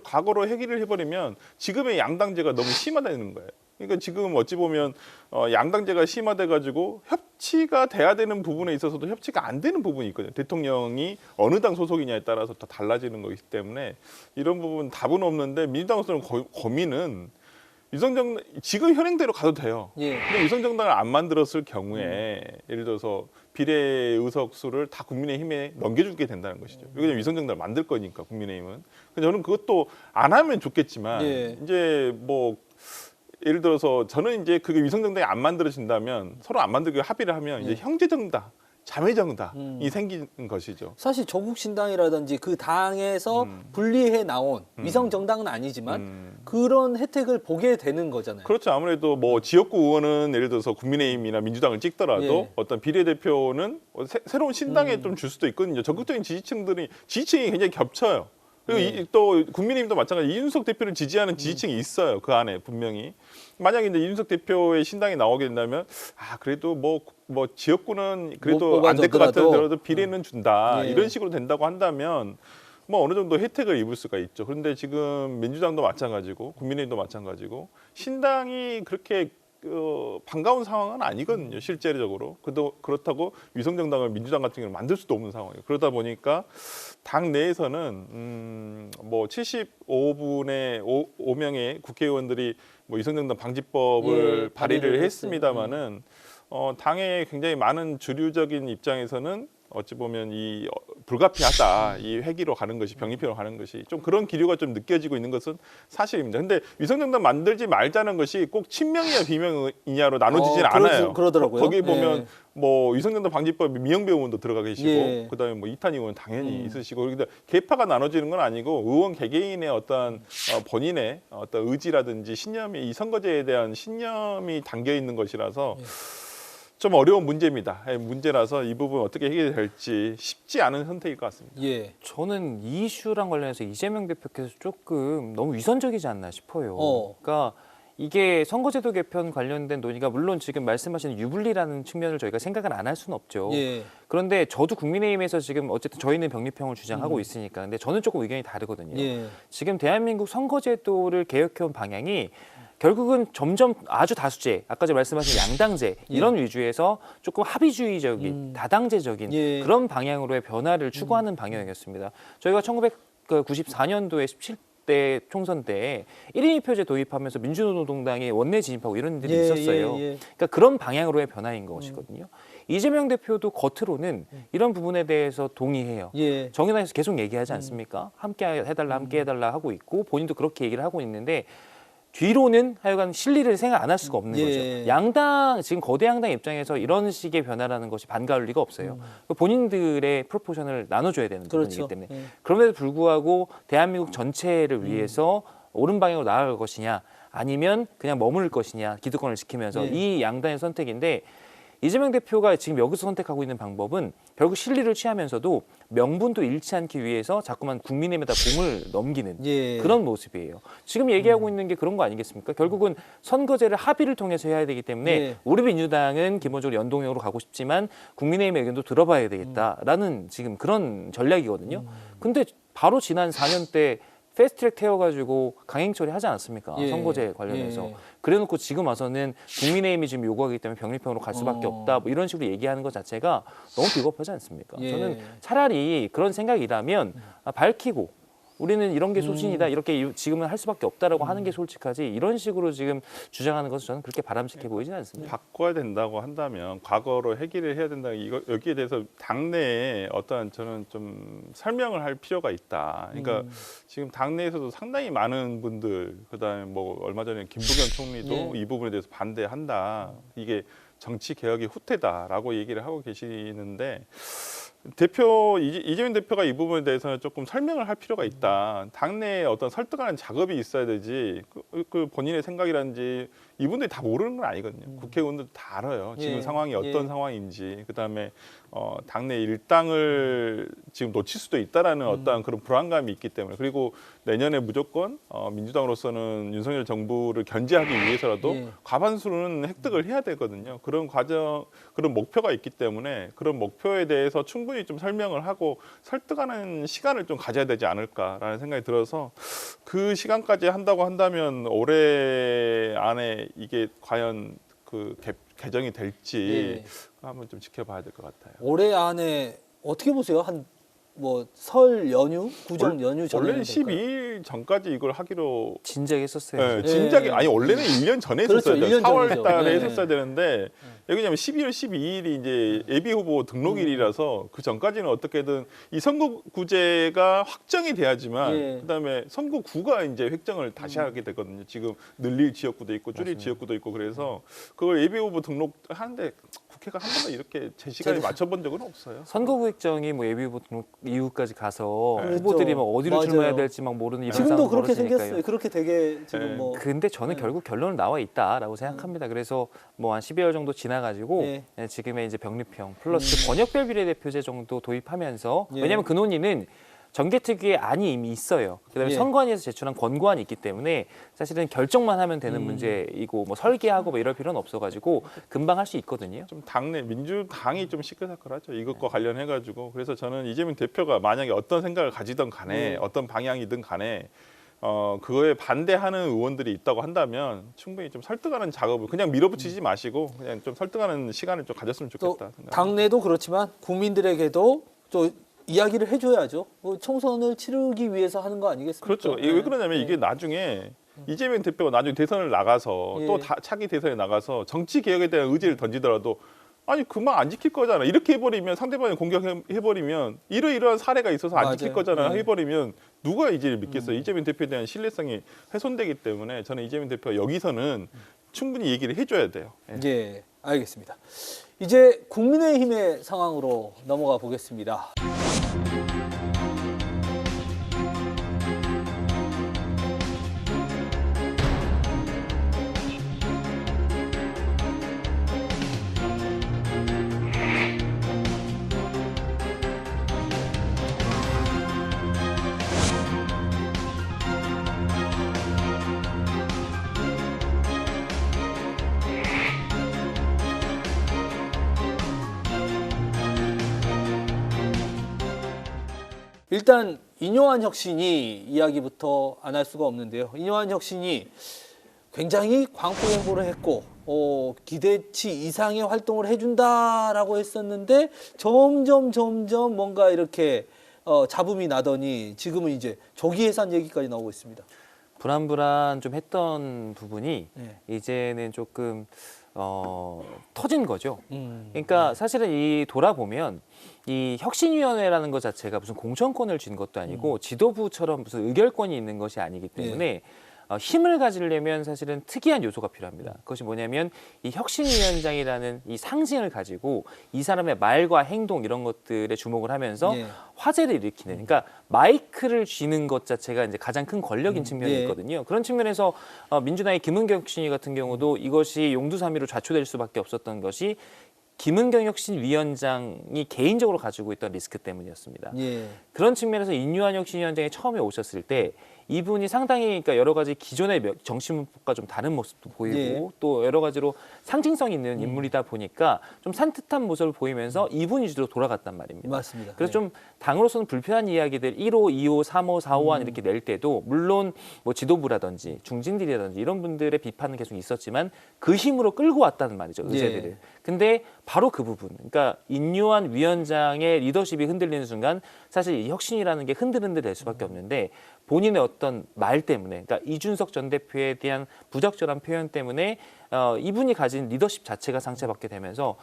과거로 해결을 해버리면 지금의 양당제가 너무 심화되는 거예요. 그러니까 지금 어찌 보면 양당제가 심화돼 가지고 협치가 돼야 되는 부분에 있어서도 협치가 안 되는 부분이 있거든요. 대통령이 어느 당 소속이냐에 따라서 다 달라지는 거기 때문에 이런 부분 답은 없는데, 민주당으로서는 고민은 위성정 지금 현행대로 가도 돼요. 예. 근데 위성정당을 안 만들었을 경우에 예를 들어서 비례 의석수를 다 국민의힘에 넘겨주게 된다는 것이죠. 왜냐하면 위성정당을 만들 거니까 국민의힘은. 근데 저는 그것도 안 하면 좋겠지만 예. 이제 뭐 예를 들어서 저는 이제 그게 위성정당이 안 만들어진다면, 서로 안 만들고 합의를 하면 이제 형제정당, 자매정당이 생기는 것이죠. 사실 조국신당이라든지 그 당에서 분리해 나온 위성 정당은 아니지만 그런 혜택을 보게 되는 거잖아요. 그렇죠. 아무래도 뭐 지역구 의원은 예를 들어서 국민의힘이나 민주당을 찍더라도 예. 어떤 비례대표는 새로운 신당에 좀 줄 수도 있거든요. 적극적인 지지층이 굉장히 겹쳐요. 그리고 또 국민의힘도 마찬가지, 이준석 대표를 지지하는 지지층이 있어요. 그 안에 분명히. 만약에 이제 이준석 대표의 신당이 나오게 된다면 그래도 뭐 지역구는 그래도 안 될 것 같더라도 비례는 준다. 예. 이런 식으로 된다고 한다면 뭐 어느 정도 혜택을 입을 수가 있죠. 그런데 지금 민주당도 마찬가지고 국민의힘도 마찬가지고 신당이 그렇게 반가운 상황은 아니거든요. 실제적으로. 그렇다고 위성정당을 민주당 같은 경우는 만들 수도 없는 상황이에요. 그러다 보니까 당 내에서는 뭐 75분의 5명의 국회의원들이 뭐 위성정당 방지법을 발의를 했습니다마는 당의 굉장히 많은 주류적인 입장에서는 어찌 보면 이 불가피하다, 이 회기로 가는 것이, 병리표로 가는 것이 좀 그런 기류가 좀 느껴지고 있는 것은 사실입니다. 근데 위성정당 만들지 말자는 것이 꼭 친명이냐 비명이냐로 나눠지진 않아요. 그러더라고요. 거기 보면 예. 뭐 위성정당 방지법 미영배 의원도 들어가 계시고, 예. 그다음에 뭐 이탄희 의원 당연히 있으시고, 그런데 계파가 나눠지는 건 아니고 의원 개개인의 어떤 본인의 어떤 의지라든지 신념이, 이 선거제에 대한 신념이 담겨 있는 것이라서. 좀 어려운 문제입니다. 문제라서 이 부분 어떻게 해결이 될지 쉽지 않은 선택일 것 같습니다. 예. 저는 이 이슈랑 관련해서 이재명 대표께서 조금 너무 위선적이지 않나 싶어요. 그러니까 이게 선거제도 개편 관련된 논의가 물론 지금 말씀하신 유불리라는 측면을 저희가 생각을 안 할 수는 없죠. 예. 그런데 저도 국민의힘에서 지금 어쨌든 저희는 병리평을 주장하고 있으니까, 근데 저는 조금 의견이 다르거든요. 예. 지금 대한민국 선거제도를 개혁해온 방향이 결국은 점점 아주 다수제, 아까 제가 말씀하신 양당제 이런 위주에서 조금 합의주의적인, 다당제적인 예. 그런 방향으로의 변화를 추구하는 방향이었습니다. 저희가 1994년도에 17대 총선 때 1인 2표제 도입하면서 민주노동당이 원내 진입하고 이런 일들이 있었어요. 그러니까 그런 방향으로의 변화인 것이거든요. 이재명 대표도 겉으로는 이런 부분에 대해서 동의해요. 예. 정의당에서 계속 얘기하지 않습니까? 함께 해달라, 함께 해달라 하고 있고 본인도 그렇게 얘기를 하고 있는데 뒤로는 하여간 실리를 생각 안 할 수가 없는 거죠. 양당, 지금 거대 양당 입장에서 이런 식의 변화라는 것이 반가울 리가 없어요. 본인들의 프로포션을 나눠줘야 되는 부분이기 때문에. 그럼에도 불구하고 대한민국 전체를 위해서 옳은 방향으로 나아갈 것이냐, 아니면 그냥 머무를 것이냐, 기득권을 지키면서 이 양당의 선택인데, 이재명 대표가 지금 여기서 선택하고 있는 방법은 결국 실리를 취하면서도 명분도 잃지 않기 위해서 자꾸만 국민의힘에다 공을 넘기는 그런 모습이에요. 지금 얘기하고 있는 게 그런 거 아니겠습니까? 결국은 선거제를 합의를 통해서 해야 되기 때문에 우리 민주당은 기본적으로 연동형으로 가고 싶지만 국민의힘의 의견도 들어봐야 되겠다라는 지금 그런 전략이거든요. 근데 바로 지난 4년 때 패스트트랙 태워가지고 강행 처리하지 않았습니까? 선거제 관련해서. 그래놓고 지금 와서는 국민의힘이 지금 요구하기 때문에 병리평으로 갈 수밖에 없다, 뭐 이런 식으로 얘기하는 것 자체가 너무 비겁하지 않습니까? 저는 차라리 그런 생각이라면 밝히고 우리는 이런 게 소신이다, 이렇게 지금은 할 수밖에 없다라고 하는 게 솔직하지, 이런 식으로 지금 주장하는 것은 저는 그렇게 바람직해 보이지는 않습니다. 바꿔야 된다고 한다면 과거로 해결을 해야 된다. 여기에 대해서 당내에 어떠한 저는 좀 설명을 할 필요가 있다. 그러니까 지금 당내에서도 상당히 많은 분들, 그다음에 뭐 얼마 전에 김부겸 총리도 이 부분에 대해서 반대한다. 이게 정치 개혁의 후퇴다라고 얘기를 하고 계시는데, 이재명 대표가 이 부분에 대해서는 조금 설명을 할 필요가 있다. 당내에 어떤 설득하는 작업이 있어야 되지. 그 본인의 생각이라든지 이분들이 다 모르는 건 아니거든요. 국회의원들도 다 알아요. 지금 예. 상황이 어떤 예. 상황인지, 그다음에 당내 일당을 지금 놓칠 수도 있다라는 어떠한 그런 불안감이 있기 때문에, 그리고 내년에 무조건 민주당으로서는 윤석열 정부를 견제하기 위해서라도 예. 과반수는 획득을 해야 되거든요. 그런 과정, 그런 목표가 있기 때문에 그런 목표에 대해서 충분히 좀 설명을 하고 설득하는 시간을 좀 가져야 되지 않을까라는 생각이 들어서, 그 시간까지 한다고 한다면 올해 안에 이게 과연 그 개정이 될지 예. 한번 좀 지켜봐야 될 것 같아요. 올해 안에 어떻게 보세요? 한 뭐 설 연휴, 구정 연휴 전에 원래는 12일 전까지 이걸 하기로 진작에 했었어요. 네, 진작에 예. 아니 원래는 1년 전에 그렇죠, 했었어야 돼요. 1년 4월 전이죠. 달에 네. 했었어야 되는데, 왜냐면 12월 12일이 이제 예비 후보 등록일이라서 그 전까지는 어떻게든 이 선거구제가 확정이 돼야지만 예. 그다음에 선거구가 이제 획정을 다시 하게 되거든요. 지금 늘릴 지역구도 있고 줄일 지역구도 있고, 그래서 그걸 예비 후보 등록하는데 국회가 한 번도 이렇게 제 시간에 맞춰본 적은 없어요. 선거구 획정이 뭐 예비후보 등록 이후까지 가서 그렇죠. 후보들이 막 어디로 맞아요. 출마해야 될지 막 모르는 이런 지금도 상황이 그렇게 벌어지니까요. 생겼어요. 그렇게 되게 지금 예. 뭐 근데 저는 네. 결국 결론은 나와 있다라고 생각합니다. 그래서 뭐 한 12월 정도 지나가지고 예. 지금의 이제 병립형 플러스 번역별 비례대표제 정도 도입하면서, 예. 왜냐하면 그 논의는 정개특위에 안이 이미 있어요. 그다음에 예. 선관위에서 제출한 권고안이 있기 때문에 사실은 결정만 하면 되는 문제이고 뭐 설계하고 뭐 이럴 필요는 없어가지고 금방 할 수 있거든요. 좀 당내 민주당이 좀 시끌시끌하죠. 이것과 관련해 가지고. 그래서 저는 이재명 대표가 만약에 어떤 생각을 가지던 간에 어떤 방향이든 간에 그거에 반대하는 의원들이 있다고 한다면 충분히 좀 설득하는 작업을 그냥 밀어붙이지 마시고 그냥 좀 설득하는 시간을 좀 가졌으면 또 좋겠다 생각합니다. 당내도 그렇지만 국민들에게도 또 이야기를 해줘야죠. 뭐 총선을 치르기 위해서 하는 거 아니겠습니까? 그렇죠. 이게 왜 그러냐면 이게 나중에 이재명 대표가 나중에 대선을 나가서 예. 또 차기 대선에 나가서 정치 개혁에 대한 의지를 던지더라도 아니 그만 안 지킬 거잖아. 이렇게 해버리면 상대방이 공격해버리면 이러이러한 사례가 있어서 안 지킬 맞아요. 거잖아 네. 해버리면 누가 이제를 믿겠어요. 이재명 대표에 대한 신뢰성이 훼손되기 때문에 저는 이재명 대표가 여기서는 충분히 얘기를 해줘야 돼요. 예. 예, 알겠습니다. 이제 국민의힘의 상황으로 넘어가 보겠습니다. 일단 인요한 혁신이 이야기부터 안 할 수가 없는데요. 인요한 혁신이 굉장히 광포행보를 했고 기대치 이상의 활동을 해준다라고 했었는데 점점 뭔가 이렇게 잡음이 나더니 지금은 이제 조기 해산 얘기까지 나오고 있습니다. 불안불안 좀 했던 부분이 네. 이제는 조금 터진 거죠. 그러니까 사실은 이 돌아보면 이 혁신위원회라는 것 자체가 무슨 공천권을 쥔 것도 아니고 지도부처럼 무슨 의결권이 있는 것이 아니기 때문에 힘을 가지려면 사실은 특이한 요소가 필요합니다. 그것이 뭐냐면 이 혁신위원장이라는 이 상징을 가지고 이 사람의 말과 행동 이런 것들에 주목을 하면서 네. 화제를 일으키는, 그러니까 마이크를 쥐는 것 자체가 이제 가장 큰 권력인 측면이 네. 있거든요. 그런 측면에서 민주당의 김은경 혁신위 같은 경우도 이것이 용두사미로 좌초될 수밖에 없었던 것이 김은경 혁신위원장이 개인적으로 가지고 있던 리스크 때문이었습니다. 예. 그런 측면에서 인유한 혁신위원장이 처음에 오셨을 때 이분이 상당히 그러니까 여러 가지 기존의 정치문법과 좀 다른 모습도 보이고 예. 또 여러 가지로 상징성 있는 인물이다 보니까 좀 산뜻한 모습을 보이면서 이분이 주로 돌아갔단 말입니다. 맞습니다. 그래서 네. 좀 당으로서는 불편한 이야기들 1호, 2호, 3호, 4호안 이렇게 낼 때도 물론 뭐 지도부라든지 중진들이라든지 이런 분들의 비판은 계속 있었지만 그 힘으로 끌고 왔다는 말이죠, 의제들을. 예. 근데 바로 그 부분, 그러니까 인요한 위원장의 리더십이 흔들리는 순간 사실 이 혁신이라는 게 흔들흔들 될 수밖에 없는데 본인의 어떤 말 때문에, 그러니까 이준석 전 대표에 대한 부적절한 표현 때문에 이분이 가진 리더십 자체가 상처받게 되면서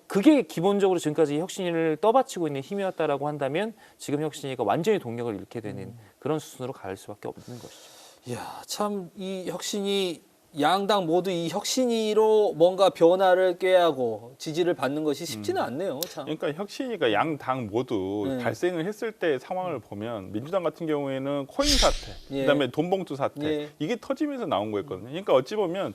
그게 기본적으로 지금까지 혁신위를 떠받치고 있는 힘이었다라고 한다면 지금 혁신위가 완전히 동력을 잃게 되는 그런 수순으로 갈 수밖에 없는 것이죠. 이야, 참 이 혁신이 양당 모두 이 혁신위로 뭔가 변화를 꾀하고 지지를 받는 것이 쉽지는 않네요. 참. 그러니까 혁신이가 양 당 모두 네. 발생을 했을 때 상황을 보면 민주당 같은 경우에는 코인 사태, 예. 그다음에 돈봉투 사태 예. 이게 터지면서 나온 거였거든요. 그러니까 어찌 보면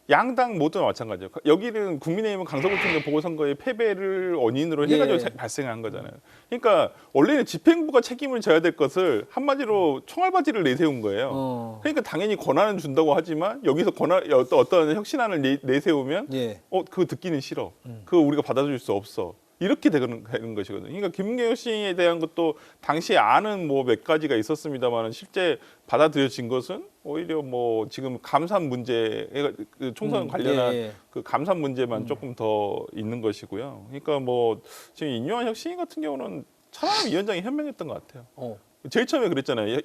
양당 모두 마찬가지예요. 여기는 국민의힘은 강서구청장 보궐선거의 패배를 원인으로 해가지고 예. 발생한 거잖아요. 그러니까 원래는 집행부가 책임을 져야 될 것을 한마디로 총알바지를 내세운 거예요. 그러니까 당연히 권한은 준다고 하지만 여기서 어떤 혁신안을 내세우면 예. 그거 듣기는 싫어. 그거 우리가 받아줄 수 없어. 이렇게 되는 것이거든요. 그러니까 김경호 씨에 대한 것도 당시에 안은 뭐 몇 가지가 있었습니다만 실제 받아들여진 것은 오히려 뭐 지금 감산 문제, 그 총선 관련한 그 감산 문제만 조금 더 있는 것이고요. 그러니까 뭐 지금 인요한 혁신위 같은 경우는 차라리 위원장이 현명했던 것 같아요. 제일 처음에 그랬잖아요.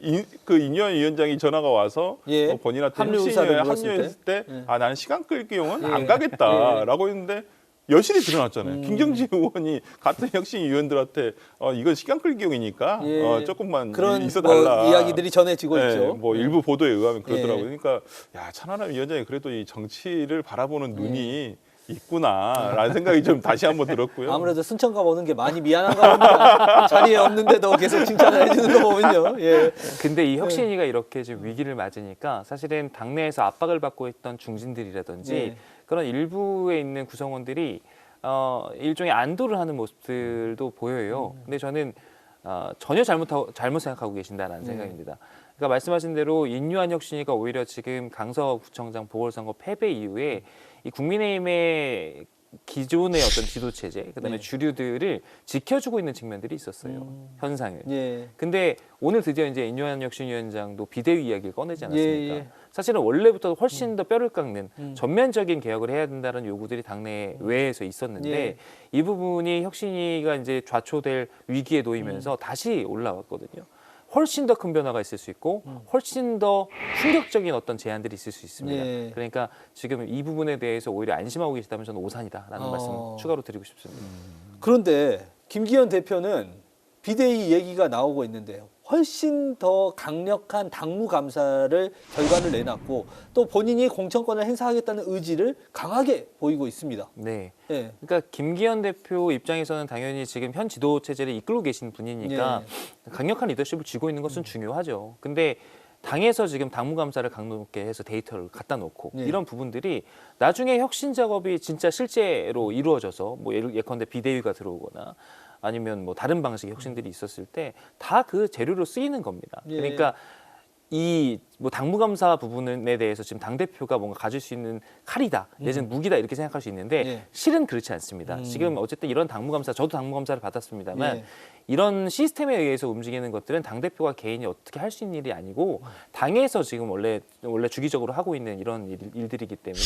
그 인요한 위원장이 전화가 와서 본인한테 혁신위에 합류했을 때 나는 시간 끌기용은 안 가겠다라고 했는데 여실히 드러났잖아요. 김경진 의원이 같은 혁신위원들한테 이건 시간 끌기용이니까 조금만 그런 있어달라. 뭐 이야기들이 전해지고 있죠. 뭐 일부 보도에 의하면 그러더라고요. 그러니까 야 천하람 위원장이 그래도 이 정치를 바라보는 눈이 있구나라는 생각이 좀 다시 한번 들었고요. 아무래도 순천가 보는 게 많이 미안한가 봅니다. 자리에 없는데도 계속 칭찬을 해주는 거 보면요. 예. 근데 이 혁신위가 이렇게 지금 위기를 맞으니까 사실은 당내에서 압박을 받고 있던 중진들이라든지 그런 일부에 있는 구성원들이 일종의 안도를 하는 모습들도 보여요. 근데 저는 전혀 잘못 생각하고 계신다는 생각입니다. 그러니까 말씀하신 대로 인유한 혁신위가 오히려 지금 강서구청장 보궐선거 패배 이후에 이 국민의힘의 기존의 어떤 지도 체제, 그다음에 주류들을 지켜주고 있는 측면들이 있었어요. 현상을. 근데 오늘 드디어 이제 인요한 혁신위원장도 비대위 이야기를 꺼내지 않았습니까? 사실은 원래부터 훨씬 더 뼈를 깎는 전면적인 개혁을 해야 된다는 요구들이 당내 외에서 있었는데 이 부분이 혁신위가 이제 좌초될 위기에 놓이면서 다시 올라왔거든요. 훨씬 더 큰 변화가 있을 수 있고 훨씬 더 충격적인 어떤 제안들이 있을 수 있습니다. 그러니까 지금 이 부분에 대해서 오히려 안심하고 계시다면 저는 오산이다라는 말씀 추가로 드리고 싶습니다. 그런데 김기현 대표는 비대위 얘기가 나오고 있는데요. 훨씬 더 강력한 당무 감사를 결과를 내놨고 또 본인이 공천권을 행사하겠다는 의지를 강하게 보이고 있습니다. 네. 그러니까 김기현 대표 입장에서는 당연히 지금 현 지도 체제를 이끌고 계신 분이니까 강력한 리더십을 쥐고 있는 것은 중요하죠. 근데 당에서 지금 당무 감사를 강력하게 해서 데이터를 갖다 놓고 이런 부분들이 나중에 혁신 작업이 진짜 실제로 이루어져서 뭐 예컨대 비대위가 들어오거나 아니면 뭐 다른 방식의 혁신들이 있었을 때 다 그 재료로 쓰이는 겁니다. 그러니까 이 뭐 당무감사 부분에 대해서 지금 당 대표가 뭔가 가질 수 있는 칼이다, 내지는 무기다 이렇게 생각할 수 있는데 실은 그렇지 않습니다. 지금 어쨌든 이런 당무감사, 저도 당무감사를 받았습니다만 이런 시스템에 의해서 움직이는 것들은 당 대표가 개인이 어떻게 할 수 있는 일이 아니고 당에서 지금 원래 주기적으로 하고 있는 이런 일들이기 때문에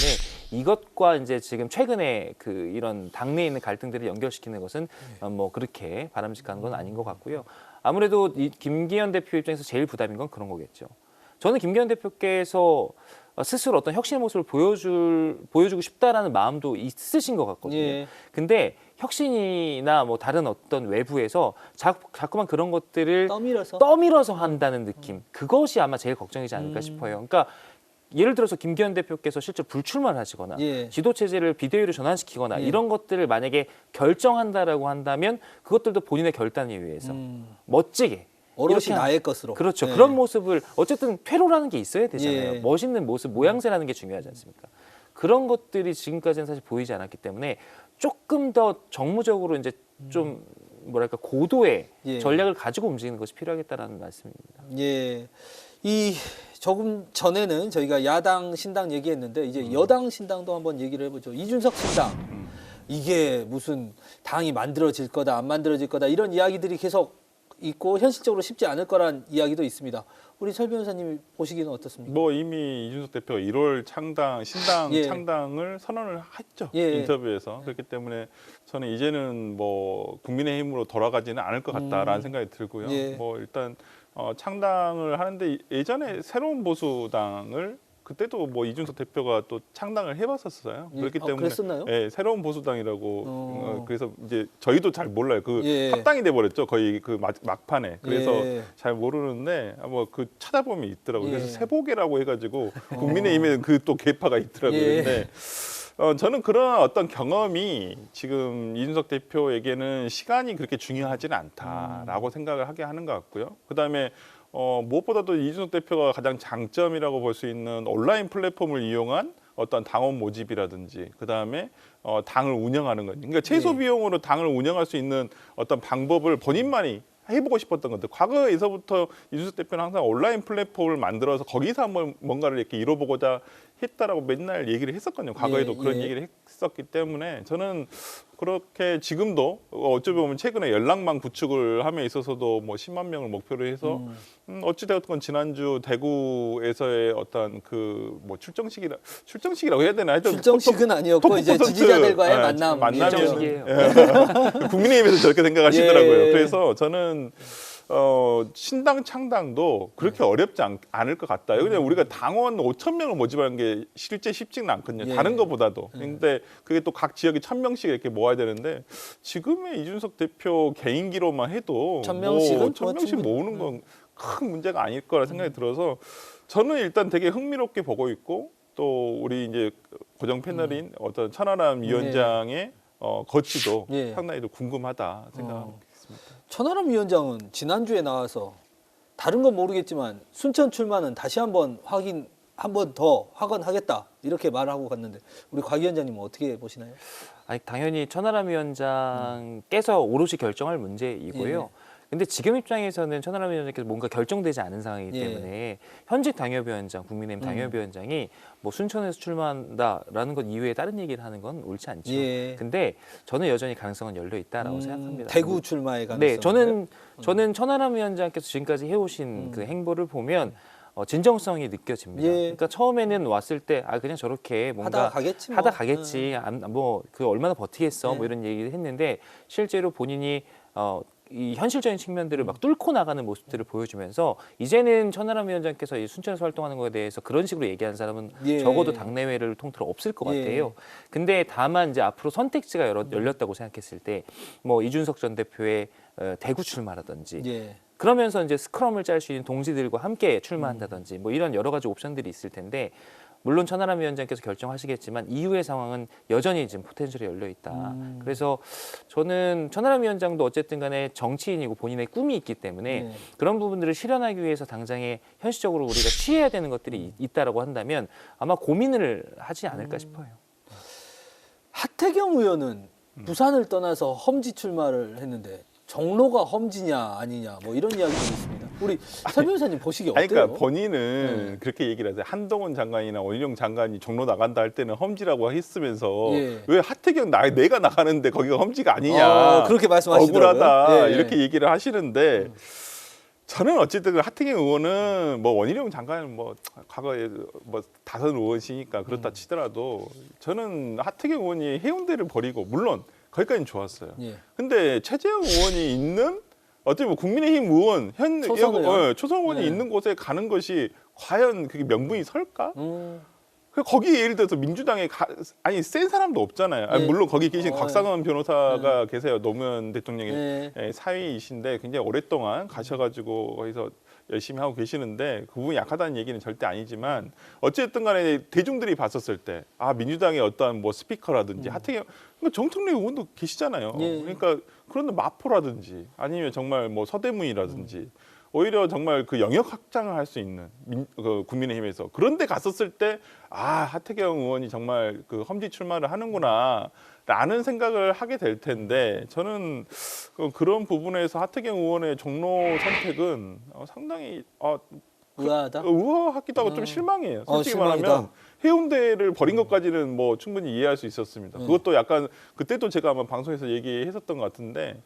이것과 이제 지금 최근에 그 이런 당내에 있는 갈등들을 연결시키는 것은 뭐 그렇게 바람직한 건 아닌 것 같고요. 아무래도 이 김기현 대표 입장에서 제일 부담인 건 그런 거겠죠. 저는 김기현 대표께서 스스로 어떤 혁신의 모습을 보여주고 싶다라는 마음도 있으신 것 같거든요. 근데 혁신이나 뭐 다른 어떤 외부에서 자꾸만 그런 것들을 떠밀어서 한다는 느낌, 그것이 아마 제일 걱정이지 않을까 싶어요. 그러니까 예를 들어서 김기현 대표께서 실제 불출마를 하시거나 지도 체제를 비대위로 전환시키거나 이런 것들을 만약에 결정한다라고 한다면 그것들도 본인의 결단에 의해서 멋지게 오롯이 나의 것으로. 그렇죠. 그런 모습을 어쨌든 퇴로라는 게 있어야 되잖아요. 멋있는 모습, 모양새라는 게 중요하지 않습니까? 그런 것들이 지금까지는 사실 보이지 않았기 때문에 조금 더 정무적으로 이제 좀 뭐랄까 고도의 전략을 가지고 움직이는 것이 필요하겠다라는 말씀입니다. 이 조금 전에는 저희가 야당 신당 얘기했는데 이제 여당 신당도 한번 얘기를 해보죠. 이준석 신당. 이게 무슨 당이 만들어질 거다, 안 만들어질 거다 이런 이야기들이 계속 있고 현실적으로 쉽지 않을 거란 이야기도 있습니다. 우리 설 변호사님 보시기는 어떻습니까? 뭐 이미 이준석 대표가 1월 신당 창당을 선언을 했죠. 인터뷰에서. 그렇기 때문에 저는 이제는 뭐 국민의힘으로 돌아가지는 않을 것 같다라는 생각이 들고요. 뭐 일단 창당을 하는데 예전에 새로운 보수당을 그때도 뭐 이준석 대표가 또 창당을 해봤었어요. 그렇기 때문에 그랬었나요? 새로운 보수당이라고 그래서 이제 저희도 잘 몰라요. 그 합당이 돼버렸죠. 거의 그 막판에. 그래서 잘 모르는데 뭐 그 찾아보면 있더라고요. 그래서 세보개라고 해가지고 국민의힘에 그 또 계파가 있더라고요. 근데 저는 그런 어떤 경험이 지금 이준석 대표에게는 시간이 그렇게 중요하지는 않다라고 생각을 하게 하는 것 같고요. 그다음에 무엇보다도 이준석 대표가 가장 장점이라고 볼 수 있는 온라인 플랫폼을 이용한 어떤 당원 모집이라든지 그다음에 당을 운영하는 것. 그러니까 최소 네. 비용으로 당을 운영할 수 있는 어떤 방법을 본인만이 해보고 싶었던 건데 과거에서부터 이준석 대표는 항상 온라인 플랫폼을 만들어서 거기서 한번 뭔가를 이렇게 이뤄보고자 했다라고 맨날 얘기를 했었거든요. 과거에도 예, 그런 예. 얘기를 했었기 때문에 저는 그렇게 지금도 어찌 보면 최근에 연락망 구축을 함에 있어서도 뭐 10만 명을 목표로 해서 어찌되었건 지난주 대구에서의 어떤 그 뭐 출정식이라고 해야 되나 하여튼 출정식은 아니었고 토크 이제 콘서트, 지지자들과의 예, 만남 일정식이에요. 국민의힘에서 저렇게 생각하시더라고요. 예. 그래서 저는 신당 창당도 그렇게 어렵지 않을 것 같다. 그냥 우리가 당원 5천 명을 모집하는 게 실제 쉽지는 않거든요. 예. 다른 것보다도. 근데 그게 또 각 지역에 1,000명씩 이렇게 모아야 되는데 지금의 이준석 대표 개인기로만 해도 1,000명씩은 뭐 1,000명씩 모으는 건 큰 문제가 아닐 거라 생각이 들어서 저는 일단 되게 흥미롭게 보고 있고 또 우리 이제 고정 패널인 어떤 천하람 위원장의 거치도 예. 상당히 좀 궁금하다 생각합니다. 천하람 위원장은 지난주에 나와서 다른 건 모르겠지만 순천 출마는 다시 한번 한 번 더 확언하겠다 이렇게 말하고 갔는데 우리 곽 위원장님은 어떻게 보시나요? 아니, 당연히 천하람 위원장께서 오롯이 결정할 문제이고요. 예. 근데 지금 입장에서는 천하람 위원장께서 뭔가 결정되지 않은 상황이기 예. 때문에 현직 당협위원장, 국민의힘 당협위원장이 뭐 순천에서 출마한다라는 것 이외에 다른 얘기를 하는 건 옳지 않죠. 예. 근데 저는 여전히 가능성은 열려 있다라고 생각합니다. 대구 출마의 가능성. 네, 저는 천하람 위원장께서 지금까지 해오신 그 행보를 보면 진정성이 느껴집니다. 예. 그러니까 처음에는 왔을 때 그냥 저렇게 뭔가 하다 가겠지. 뭐. 하다 가겠지. 뭐 그 얼마나 버티겠어. 네. 뭐 이런 얘기를 했는데 실제로 본인이 이 현실적인 측면들을 막 뚫고 나가는 모습들을 보여주면서 이제는 천하람 위원장께서 이 순천에서 활동하는 것에 대해서 그런 식으로 얘기하는 사람은 예. 적어도 당내외를 통틀어 없을 것 예. 같아요. 근데 다만 이제 앞으로 선택지가 열렸다고 생각했을 때 뭐 이준석 전 대표의 대구 출마라든지 예. 그러면서 이제 스크럼을 짤 수 있는 동지들과 함께 출마한다든지 뭐 이런 여러 가지 옵션들이 있을 텐데 물론 천하람 위원장께서 결정하시겠지만 이후의 상황은 여전히 지금 포텐셜이 열려 있다. 그래서 저는 천하람 위원장도 어쨌든 간에 정치인이고 본인의 꿈이 있기 때문에 네. 그런 부분들을 실현하기 위해서 당장에 현실적으로 우리가 취해야 되는 것들이 있다라고 한다면 아마 고민을 하지 않을까 싶어요. 하태경 의원은 부산을 떠나서 험지 출마를 했는데 정로가 험지냐 아니냐 뭐 이런 이야기도 있습니다. 우리 서 변호사님 보시기에 어때요? 그러니까 본인은 네. 그렇게 얘기를 하세요. 한동훈 장관이나 원희룡 장관이 종로 나간다 할 때는 험지라고 했으면서 예. 왜 하태경 내가 나가는데 거기가 험지가 아니냐. 그렇게 말씀하시더라고요. 억울하다 예. 이렇게 얘기를 하시는데 저는 어쨌든 하태경 의원은 뭐 원희룡 장관은 뭐 과거에 뭐 다선 의원이시니까 그렇다 치더라도 저는 하태경 의원이 해운대를 버리고 물론 거기까지는 좋았어요. 예. 근데 최재형 의원이 있는 어떻게 보면 국민의힘 의원 초선 의원? 초선 의원이 네. 있는 곳에 가는 것이 과연 그게 명분이 설까? 음. 거기 예를 들어서 민주당에 센 사람도 없잖아요. 네. 물론 거기 계신 곽상원 변호사가 네. 계세요. 노무현 대통령의 네. 사위이신데 굉장히 오랫동안 가셔가지고 거기서 열심히 하고 계시는데 그 부분이 약하다는 얘기는 절대 아니지만 어쨌든 간에 대중들이 봤었을 때 민주당의 어떠한 뭐 스피커라든지 하태경 그러니까 정청래 의원도 계시잖아요. 예. 그러니까 그런데 마포라든지 아니면 정말 뭐 서대문이라든지 오히려 정말 그 영역 확장을 할 수 있는 그 국민의힘에서 그런데 갔었을 때 하태경 의원이 정말 그 험지 출마를 하는구나라는 생각을 하게 될 텐데 저는 그런 부분에서 하태경 의원의 종로 선택은 상당히 의아하다. 의아하기도 하고 좀 실망해요. 솔직히 실망이다. 말하면 해운대를 버린 것까지는 뭐 충분히 이해할 수 있었습니다. 그것도 약간 그때도 제가 아마 방송에서 얘기했었던 것 같은데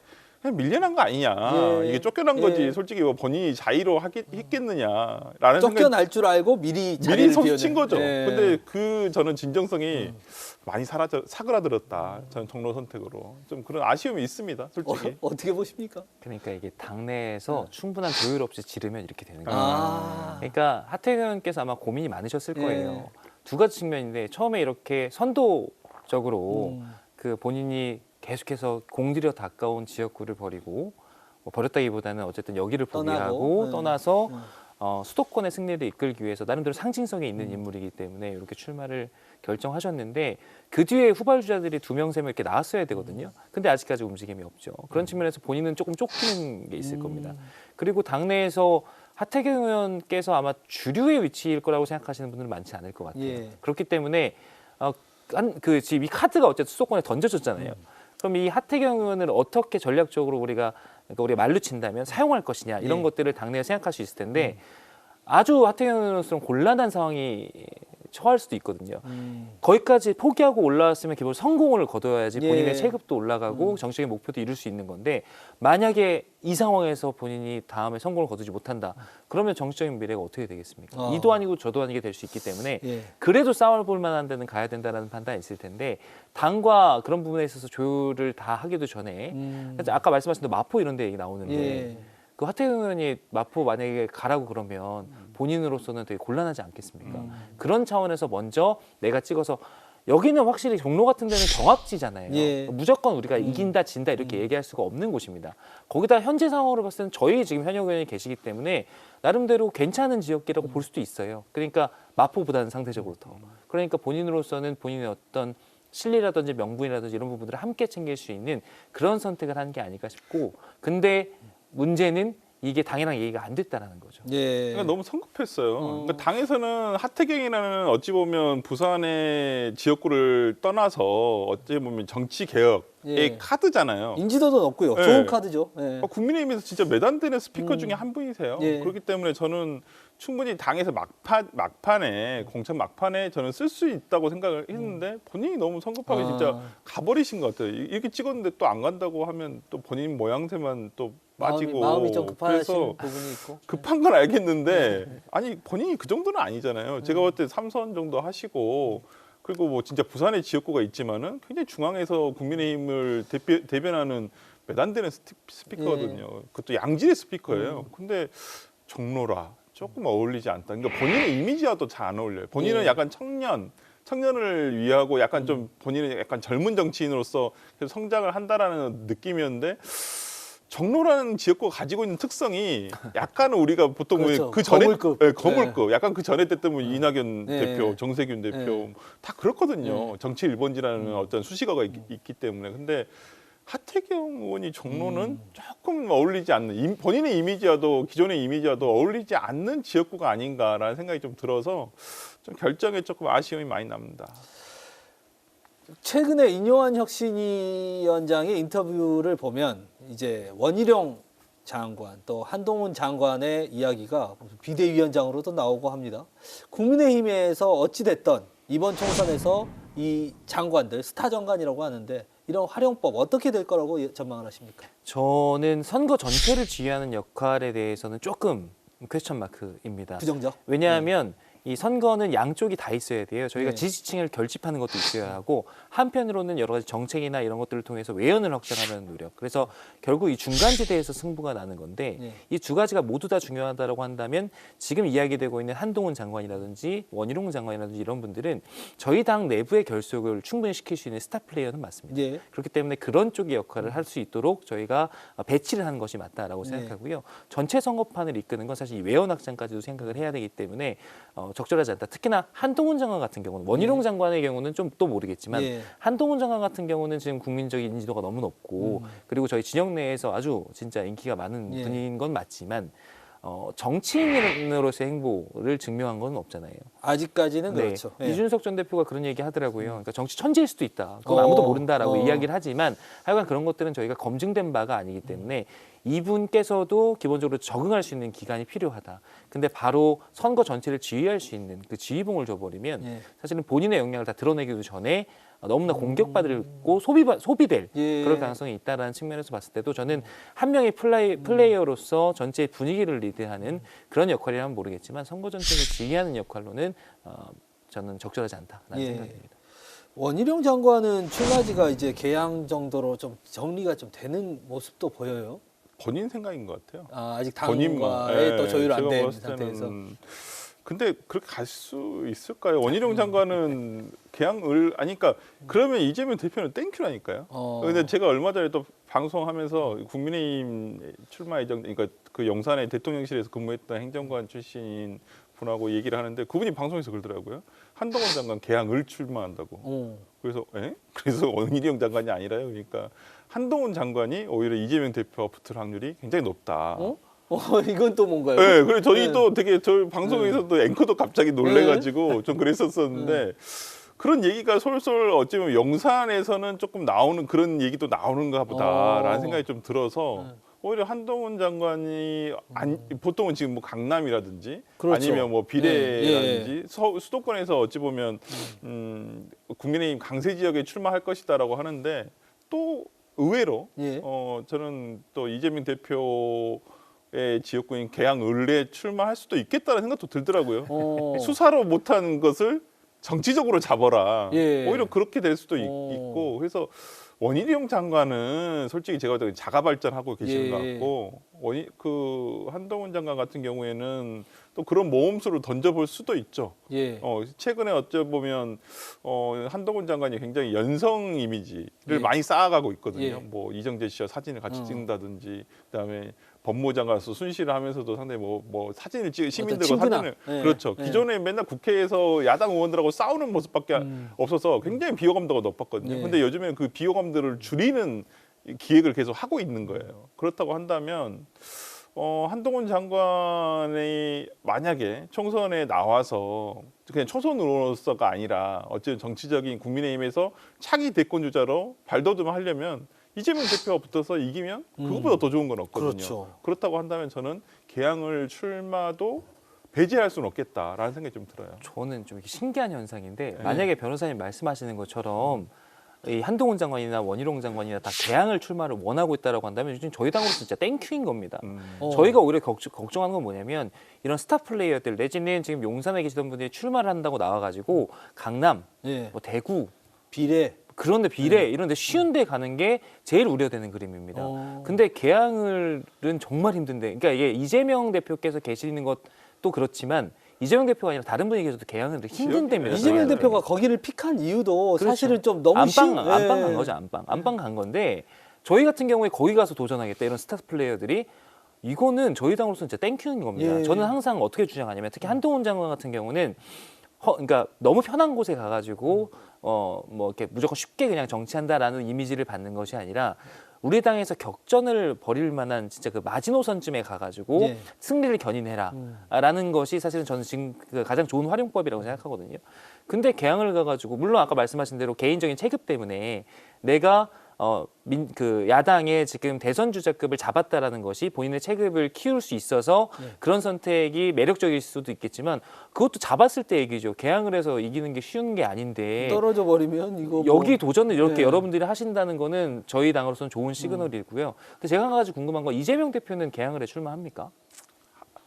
그냥 밀려난 거 아니냐. 예. 이게 쫓겨난 예. 거지. 솔직히 뭐 본인이 자의로 했겠느냐라는 생각이 쫓겨날 줄 알고 미리 자리를 미리 선수 비워낸. 친 거죠. 예. 근데 저는 진정성이 많이 사그라들었다. 저는 종로 선택으로 좀 그런 아쉬움이 있습니다. 솔직히. 어떻게 보십니까? 그러니까 이게 당내에서 충분한 조율 없이 지르면 이렇게 되는 거예요. 아. 그러니까 하태경 의원께서 아마 고민이 많으셨을 예. 거예요. 두 가지 측면인데 처음에 이렇게 선도적으로 그 본인이 계속해서 공들여 가까운 지역구를 버리고 뭐 버렸다기보다는 어쨌든 여기를 포기하고 떠나서 수도권의 승리를 이끌기 위해서 나름대로 상징성이 있는 인물이기 때문에 이렇게 출마를 결정하셨는데 그 뒤에 후발주자들이 2명, 3명 이렇게 나왔어야 되거든요. 근데 아직까지 움직임이 없죠. 그런 측면에서 본인은 조금 쫓기는 게 있을 겁니다. 그리고 당내에서 하태경 의원께서 아마 주류의 위치일 거라고 생각하시는 분들은 많지 않을 것 같아요. 예. 그렇기 때문에 지금 이 카드가 어쨌든 수도권에 던져졌잖아요. 그럼 이 하태경 의원을 어떻게 전략적으로 우리가 말로 친다면 사용할 것이냐 이런 예. 것들을 당내에 생각할 수 있을 텐데 아주 하태경 의원으로서는 곤란한 상황이 처할 수도 있거든요. 거기까지 포기하고 올라왔으면 기본 성공을 거둬야지 예. 본인의 체급도 올라가고 정치적인 목표도 이룰 수 있는 건데 만약에 이 상황에서 본인이 다음에 성공을 거두지 못한다. 그러면 정치적인 미래가 어떻게 되겠습니까? 이도 아니고 저도 아니게 될 수 있기 때문에 예. 그래도 싸워볼 만한 데는 가야 된다는 판단이 있을 텐데 당과 그런 부분에 있어서 조율을 다 하기도 전에 아까 말씀하신 대로 마포 이런 데 얘기 나오는데 예. 그 하태경 의원이 마포 만약에 가라고 그러면 본인으로서는 되게 곤란하지 않겠습니까? 그런 차원에서 먼저 내가 찍어서 여기는 확실히 종로 같은 데는 경합지잖아요. 예. 무조건 우리가 이긴다 진다 이렇게 얘기할 수가 없는 곳입니다. 거기다 현재 상황으로 봤을 때는 저희 지금 현역 의원이 계시기 때문에 나름대로 괜찮은 지역이라고 볼 수도 있어요. 그러니까 마포보다는 상대적으로 더. 그러니까 본인으로서는 본인의 어떤 실리라든지 명분이라든지 이런 부분들을 함께 챙길 수 있는 그런 선택을 한 게 아닐까 싶고 근데 문제는 이게 당이랑 얘기가 안 됐다라는 거죠. 예. 그러니까 너무 성급했어요. 그러니까 당에서는 하태경이라는 어찌 보면 부산의 지역구를 떠나서 어찌 보면 정치 개혁의 예. 카드잖아요. 인지도도 높고요. 예. 좋은 카드죠. 예. 국민의힘에서 진짜 매단되는 스피커 중에 한 분이세요. 예. 그렇기 때문에 저는 충분히 당에서 막판에 공천 막판에 저는 쓸 수 있다고 생각을 했는데 본인이 너무 성급하게 진짜 가버리신 것 같아요. 이렇게 찍었는데 또 안 간다고 하면 또 본인 모양새만 또 빠지고 마음이 좀 급하신 그래서 부분이 있고. 급한 건 알겠는데 아니 본인이 그 정도는 아니잖아요. 제가 볼 때 3선 정도 하시고 그리고 뭐 진짜 부산에 지역구가 있지만은 굉장히 중앙에서 국민의힘을 대변하는 매단되는 스피커거든요. 그것도 양질의 스피커예요. 근데 종로라 조금 어울리지 않다. 그러니까 본인의 이미지와도 잘 안 어울려요. 본인은 약간 청년을 위하고 약간 좀 본인은 약간 젊은 정치인으로서 계속 성장을 한다라는 느낌이었는데 종로라는 지역구가 가지고 있는 특성이 약간 우리가 보통 그렇죠. 그 전에 거물급. 거물급 약간 그 전에 때면 이낙연 네. 대표, 정세균 대표 다 그렇거든요. 정치 1번지라는 어떤 수식어가 있기 때문에. 근데 하태경 의원이 종로는 조금 어울리지 않는 본인의 이미지와도 기존의 이미지와도 어울리지 않는 지역구가 아닌가라는 생각이 좀 들어서 좀 결정에 조금 아쉬움이 많이 납니다. 최근에 인요한 혁신위원장의 인터뷰를 보면 이제 원희룡 장관 또 한동훈 장관의 이야기가 비대위원장으로도 나오고 합니다. 국민의힘에서 어찌 됐던 이번 총선에서 이 장관들 스타 장관이라고 하는데 이런 활용법 어떻게 될 거라고 전망을 하십니까? 저는 선거 전체를 지휘하는 역할에 대해서는 조금 퀘스천 마크입니다. 부정적? 왜냐하면 이 선거는 양쪽이 다 있어야 돼요. 저희가 네. 지지층을 결집하는 것도 있어야 하고 한편으로는 여러 가지 정책이나 이런 것들을 통해서 외연을 확장하는 노력. 그래서 결국 이 중간지대에서 승부가 나는 건데 네. 이 두 가지가 모두 다 중요하다고 한다면 지금 이야기되고 있는 한동훈 장관이라든지 원희룡 장관이라든지 이런 분들은 저희 당 내부의 결속을 충분히 시킬 수 있는 스타 플레이어는 맞습니다. 네. 그렇기 때문에 그런 쪽의 역할을 할 수 있도록 저희가 배치를 하는 것이 맞다라고 생각하고요. 전체 선거판을 이끄는 건 사실 이 외연 확장까지도 생각을 해야 되기 때문에 적절하지 않다. 특히나 한동훈 장관 같은 경우는 원희룡 장관의 경우는 좀 또 모르겠지만 예. 한동훈 장관 같은 경우는 지금 국민적인 인지도가 너무 높고 그리고 저희 진영 내에서 아주 진짜 인기가 많은 예. 분인 건 맞지만 정치인으로서의 행보를 증명한 건 없잖아요. 아직까지는 네. 그렇죠. 예. 이준석 전 대표가 그런 얘기 하더라고요. 그러니까 정치 천재일 수도 있다. 그건 아무도 모른다라고 이야기를 하지만 하여간 그런 것들은 저희가 검증된 바가 아니기 때문에 이분께서도 기본적으로 적응할 수 있는 기간이 필요하다. 근데 바로 선거 전체를 지휘할 수 있는 그 지휘봉을 줘버리면 예. 사실은 본인의 역량을 다 드러내기도 전에 너무나 공격받고 소비될 예. 그럴 가능성이 있다라는 측면에서 봤을 때도 저는 한 명의 플레이어로서 전체 분위기를 리드하는 그런 역할이라면 모르겠지만 선거 전체를 지휘하는 역할로는 저는 적절하지 않다라는 예. 생각입니다. 원희룡 장관은 출마지가 이제 개양 정도로 좀 정리가 좀 되는 모습도 보여요. 본인 생각인 것 같아요. 아직 본인만. 당과의 또 조율 안 제가 된 봤을 때는 상태에서. 근데 그렇게 갈 수 있을까요? 원희룡 장관은 개항을 아니까 그러면 이재명 대표는 땡큐라니까요. 근데 제가 얼마 전에 또 방송하면서 국민의힘 출마 예정 그러니까 그 용산의 대통령실에서 근무했던 행정관 출신인 분하고 얘기를 하는데 그분이 방송에서 그러더라고요. 한동훈 장관 개항을 출마한다고. 그래서 그래서 원희룡 장관이 아니라요. 그러니까 한동훈 장관이 오히려 이재명 대표와 붙을 확률이 굉장히 높다. 이건 또 뭔가요? 네, 그래서 저희도 되게 저희 방송에서도 앵커도 갑자기 놀래가지고 좀 그랬었었는데 그런 얘기가 솔솔 어찌 보면 영산에서는 조금 나오는 그런 얘기도 나오는가 보다라는 생각이 좀 들어서 오히려 한동훈 장관이 보통은 지금 뭐 강남이라든지 그렇죠. 아니면 뭐 비례라든지 수도권에서 어찌 보면 국민의힘 강세 지역에 출마할 것이다라고 하는데 또 의외로 저는 또 이재명 대표의 지역구인 계양을에 출마할 수도 있겠다는 생각도 들더라고요. 수사로 못한 것을 정치적으로 잡아라. 오히려 그렇게 될 수도 있고 그래서 원희룡 장관은 솔직히 제가 봤을 때 자가 발전하고 계시는 것 같고 그 한동훈 장관 같은 경우에는 또 그런 모험수를 던져볼 수도 있죠. 최근에 어쩌보면 한동훈 장관이 굉장히 연성 이미지를 많이 쌓아가고 있거든요. 뭐 이정재 씨와 사진을 같이 찍는다든지 그다음에 법무장관으로서 순시를 하면서도 상당히 뭐 사진을 찍 시민들과 사진을 그렇죠. 기존에 맨날 국회에서 야당 의원들하고 싸우는 모습밖에 없어서 굉장히 비호감도가 높았거든요. 근데 요즘에는 그 비호감들을 줄이는 기획을 계속 하고 있는 거예요. 그렇다고 한다면 한동훈 장관이 만약에 총선에 나와서 그냥 초선 의원으로서가 아니라 어쨌든 정치적인 국민의힘에서 차기 대권 주자로 발돋움을 하려면 이재명 대표가 붙어서 이기면 그것보다 더 좋은 건 없거든요. 그렇죠. 그렇다고 한다면 저는 계양을 출마도 배제할 수는 없겠다라는 생각이 좀 들어요. 저는 좀 신기한 현상인데 만약에 변호사님 말씀하시는 것처럼 이 한동훈 장관이나 원희룡 장관이나 다 계양을 출마를 원하고 있다라고 한다면 요즘 저희 당으로 진짜 땡큐인 겁니다. 저희가 오히려 걱정하는 건 뭐냐면 이런 스타 플레이어들 내지는 지금 용산에 계시던 분들이 출마를 한다고 나와가지고 강남, 뭐 대구, 비례 그런데 비례 이런 데 쉬운 데 가는 게 제일 우려되는 그림입니다. 근데 계양을은 정말 힘든데 그러니까 이게 이재명 대표께서 계시는 것도 그렇지만 이재명 대표가 아니라 다른 분이 계셔도 계양은 힘든 데입니다. 이재명 대표가 거기를 픽한 이유도 그렇죠. 사실은 좀 너무 안방 간 거죠. 안방 간 건데 저희 같은 경우에 거기 가서 도전하겠다 이런 스타 플레이어들이 이거는 저희 당으로서는 진짜 땡큐인 겁니다. 저는 항상 어떻게 주장하냐면 특히 한동훈 장관 같은 경우는 그러니까 너무 편한 곳에 가가지고 뭐 이렇게 무조건 쉽게 그냥 정치한다라는 이미지를 받는 것이 아니라 우리 당에서 격전을 벌일 만한 진짜 그 마지노선쯤에 가가지고 승리를 견인해라라는 것이 사실은 저는 지금 그 가장 좋은 활용법이라고 생각하거든요. 근데 개항을 가가지고 물론 아까 말씀하신 대로 개인적인 체급 때문에 내가 그 야당의 지금 대선 주자급을 잡았다라는 것이 본인의 체급을 키울 수 있어서 그런 선택이 매력적일 수도 있겠지만 그것도 잡았을 때 얘기죠. 개항을 해서 이기는 게 쉬운 게 아닌데 떨어져 버리면 이거 여기 도전을 이렇게 여러분들이 하신다는 거는 저희 당으로서는 좋은 시그널이고요. 근데 제가 한 가지 궁금한 건 이재명 대표는 개항을 해 출마합니까?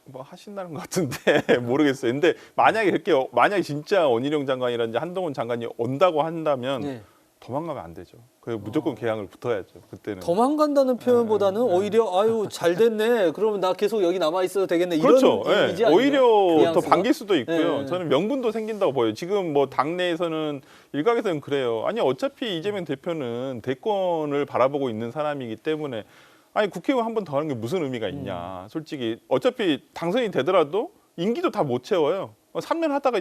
뭐 하신다는 것 같은데 모르겠어요. 근데 만약에 진짜 원희룡 장관이라든지 한동훈 장관이 온다고 한다면 도망가면 안 되죠. 그 무조건 계양을 붙어야죠. 그때는. 도망간다는 표현보다는 오히려 아유 잘 됐네. 그러면 나 계속 여기 남아 있어도 되겠네. 그렇죠. 이런 이미지 아니에요? 오히려 더 반길 수도 있고요. 저는 명분도 생긴다고 보여요. 지금 뭐 당내에서는 일각에서는 그래요. 아니 어차피 이재명 대표는 대권을 바라보고 있는 사람이기 때문에 아니 국회의원 한 번 더 하는 게 무슨 의미가 있냐. 솔직히 어차피 당선이 되더라도 임기도 다 못 채워요. 3년 하다가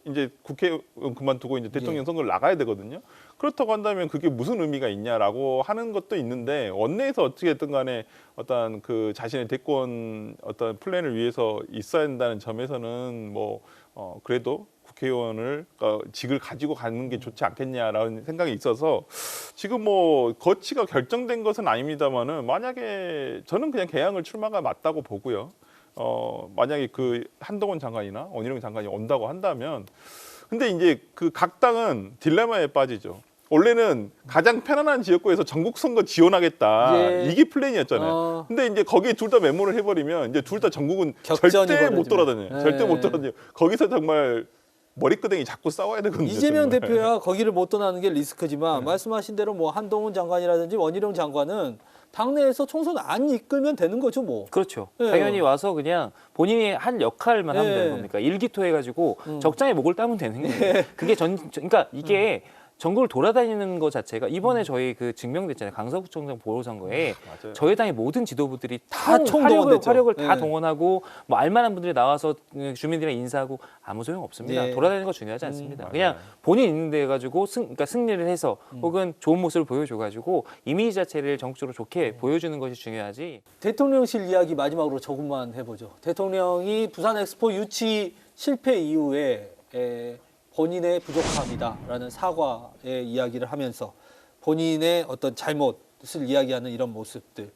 이제 국회의원 그만두고 이제 대통령 선거를 나가야 되거든요. 그렇다고 한다면 그게 무슨 의미가 있냐라고 하는 것도 있는데 원내에서 어떻게 됐든 간에 어떤 그 자신의 대권 어떤 플랜을 위해서 있어야 된다는 점에서는 뭐 그래도 국회의원을 직을 가지고 가는 게 좋지 않겠냐라는 생각이 있어서 지금 뭐 거치가 결정된 것은 아닙니다만은 만약에 저는 그냥 개항을 출마가 맞다고 보고요. 만약에 그 한동훈 장관이나 원희룡 장관이 온다고 한다면 근데 이제 그 각 당은 딜레마에 빠지죠. 원래는 가장 편안한 지역구에서 전국 선거 지원하겠다 이게 플랜이었잖아요. 근데 이제 거기에 둘 다 메모를 해버리면 이제 둘 다 전국은 절대 못 돌아다녀요. 절대 못 돌아다녀요. 거기서 정말 머리끄댕이 자꾸 싸워야 되거든요. 이재명 정말. 대표야 거기를 못 떠나는 게 리스크지만 말씀하신 대로 뭐 한동훈 장관이라든지 원희룡 장관은 당내에서 총선 안 이끌면 되는 거죠, 뭐. 그렇죠. 당연히 와서 그냥 본인이 할 역할만 하면 되는 겁니까? 일기토해가지고 적장에 목을 따면 되는 거예요. 그게 그러니까 이게 전국을 돌아다니는 것 자체가 이번에 저희 그 증명됐잖아요. 강서구청장 보궐선거에 맞아요. 저희 당의 모든 지도부들이 다 총동원됐죠. 화력을 다 네. 동원하고 뭐 알만한 분들이 나와서 주민들이랑 인사하고 아무 소용 없습니다. 네. 돌아다니는 거 중요하지 않습니다. 맞아요. 그냥 본인 있는 데 가지고 그러니까 승리를 해서 혹은 좋은 모습을 보여줘가지고 이미지 자체를 전국적으로 좋게 보여주는 것이 중요하지. 대통령실 이야기 마지막으로 조금만 해보죠. 대통령이 부산 엑스포 유치 실패 이후에 본인의 부족함이다라는 사과의 이야기를 하면서 본인의 어떤 잘못을 이야기하는 이런 모습들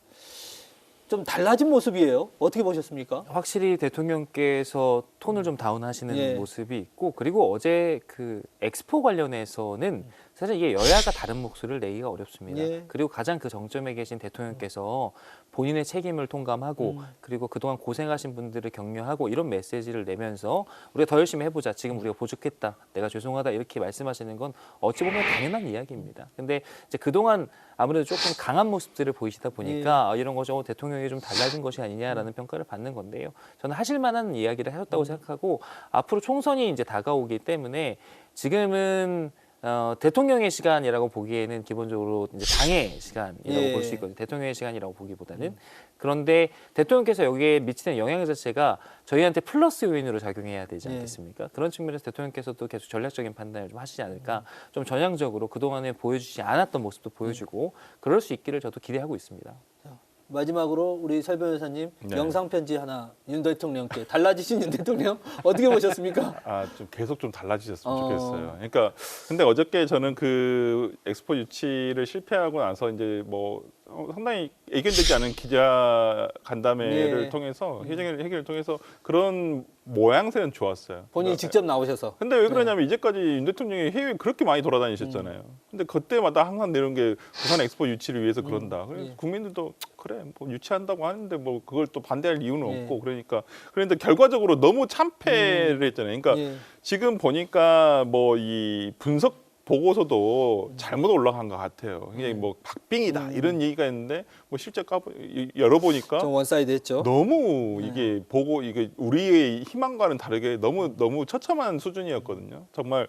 좀 달라진 모습이에요. 어떻게 보셨습니까? 확실히 대통령께서 톤을 좀 다운하시는 예. 모습이 있고 그리고 어제 그 엑스포 관련해서는 사실 이게 여야가 다른 목소리를 내기가 어렵습니다. 예. 그리고 가장 그 정점에 계신 대통령께서 본인의 책임을 통감하고 그리고 그동안 고생하신 분들을 격려하고 이런 메시지를 내면서 우리가 더 열심히 해보자. 지금 우리가 부족했다. 내가 죄송하다. 이렇게 말씀하시는 건 어찌 보면 당연한 이야기입니다. 근데 이제 그동안 아무래도 조금 강한 모습들을 보이시다 보니까 이런 것이 대통령이 좀 달라진 것이 아니냐라는 평가를 받는 건데요. 저는 하실 만한 이야기를 하셨다고 생각하고 앞으로 총선이 이제 다가오기 때문에 지금은 대통령의 시간이라고 보기에는 기본적으로 이제 당의 시간이라고 예. 볼 수 있거든요. 대통령의 시간이라고 보기보다는. 그런데 대통령께서 여기에 미치는 영향 자체가 저희한테 플러스 요인으로 작용해야 되지 예. 않겠습니까? 그런 측면에서 대통령께서도 계속 전략적인 판단을 좀 하시지 않을까. 좀 전향적으로 그동안에 보여주지 않았던 모습도 보여주고 그럴 수 있기를 저도 기대하고 있습니다. 마지막으로 우리 설 변호사님 네. 영상 편지 하나 윤 대통령께 달라지신 윤 대통령 어떻게 보셨습니까? 좀 계속 좀 달라지셨으면 어. 좋겠어요. 그러니까 근데 어저께 저는 그 엑스포 유치를 실패하고 나서 이제 뭐 상당히 예견되지 않은 기자 간담회를 네. 통해서 해결을 통해서 그런 모양새는 좋았어요. 본인이 직접 나오셔서. 근데 왜 그러냐면 이제까지 윤 대통령이 해외 그렇게 많이 돌아다니셨잖아요. 근데 그때마다 항상 내는 게 부산 엑스포 유치를 위해서 그런다. 그래서 예. 국민들도 그래 뭐 유치한다고 하는데 뭐 그걸 또 반대할 이유는 예. 없고 그러니까 그런데 결과적으로 너무 참패를 했잖아요. 그러니까 예. 지금 보니까 뭐 이 분석 보고서도 잘못 올라간 것 같아요. 굉장히 뭐 박빙이다 이런 얘기가 있는데 뭐 실제 열어보니까 좀 원사이드했죠. 너무 이게 보고 이게 우리의 희망과는 다르게 너무 처참한 수준이었거든요. 정말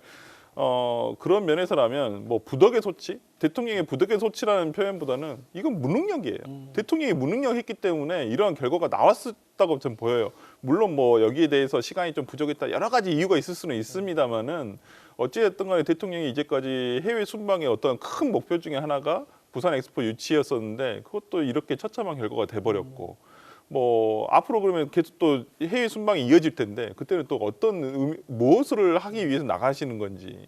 그런 면에서라면 뭐 부덕의 소치, 대통령의 부덕의 소치라는 표현보다는 이건 무능력이에요. 대통령이 무능력했기 때문에 이러한 결과가 나왔다고 좀 보여요. 물론 뭐 여기에 대해서 시간이 좀 부족했다 여러 가지 이유가 있을 수는 있습니다만은 어찌됐든 간에 대통령이 이제까지 해외 순방의 어떤 큰 목표 중에 하나가 부산 엑스포 유치였었는데 그것도 이렇게 처참한 결과가 돼버렸고 뭐 앞으로 그러면 계속 또 해외 순방이 이어질 텐데 그때는 또 어떤 무엇을 하기 위해서 나가시는 건지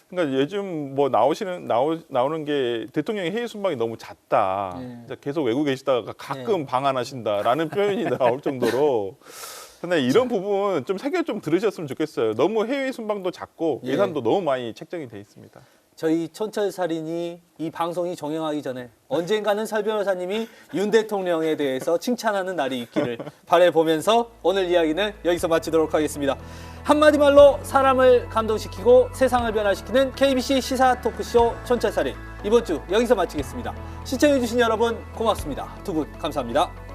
그러니까 요즘 뭐 나오는 게 대통령의 해외 순방이 너무 잦다 네. 계속 외국에 계시다가 가끔 방한하신다라는 표현이 나올 정도로 근데 이런 부분 좀 새겨 좀 들으셨으면 좋겠어요. 너무 해외 순방도 작고 예. 예산도 너무 많이 책정이 돼 있습니다. 저희 촌철살인이 이 방송이 종영하기 전에 언젠가는 설 변호사님이 윤 대통령에 대해서 칭찬하는 날이 있기를 바라보면서 오늘 이야기는 여기서 마치도록 하겠습니다. 한마디 말로 사람을 감동시키고 세상을 변화시키는 KBC 시사 토크쇼 촌철살인 이번 주 여기서 마치겠습니다. 시청해주신 여러분 고맙습니다. 두 분 감사합니다.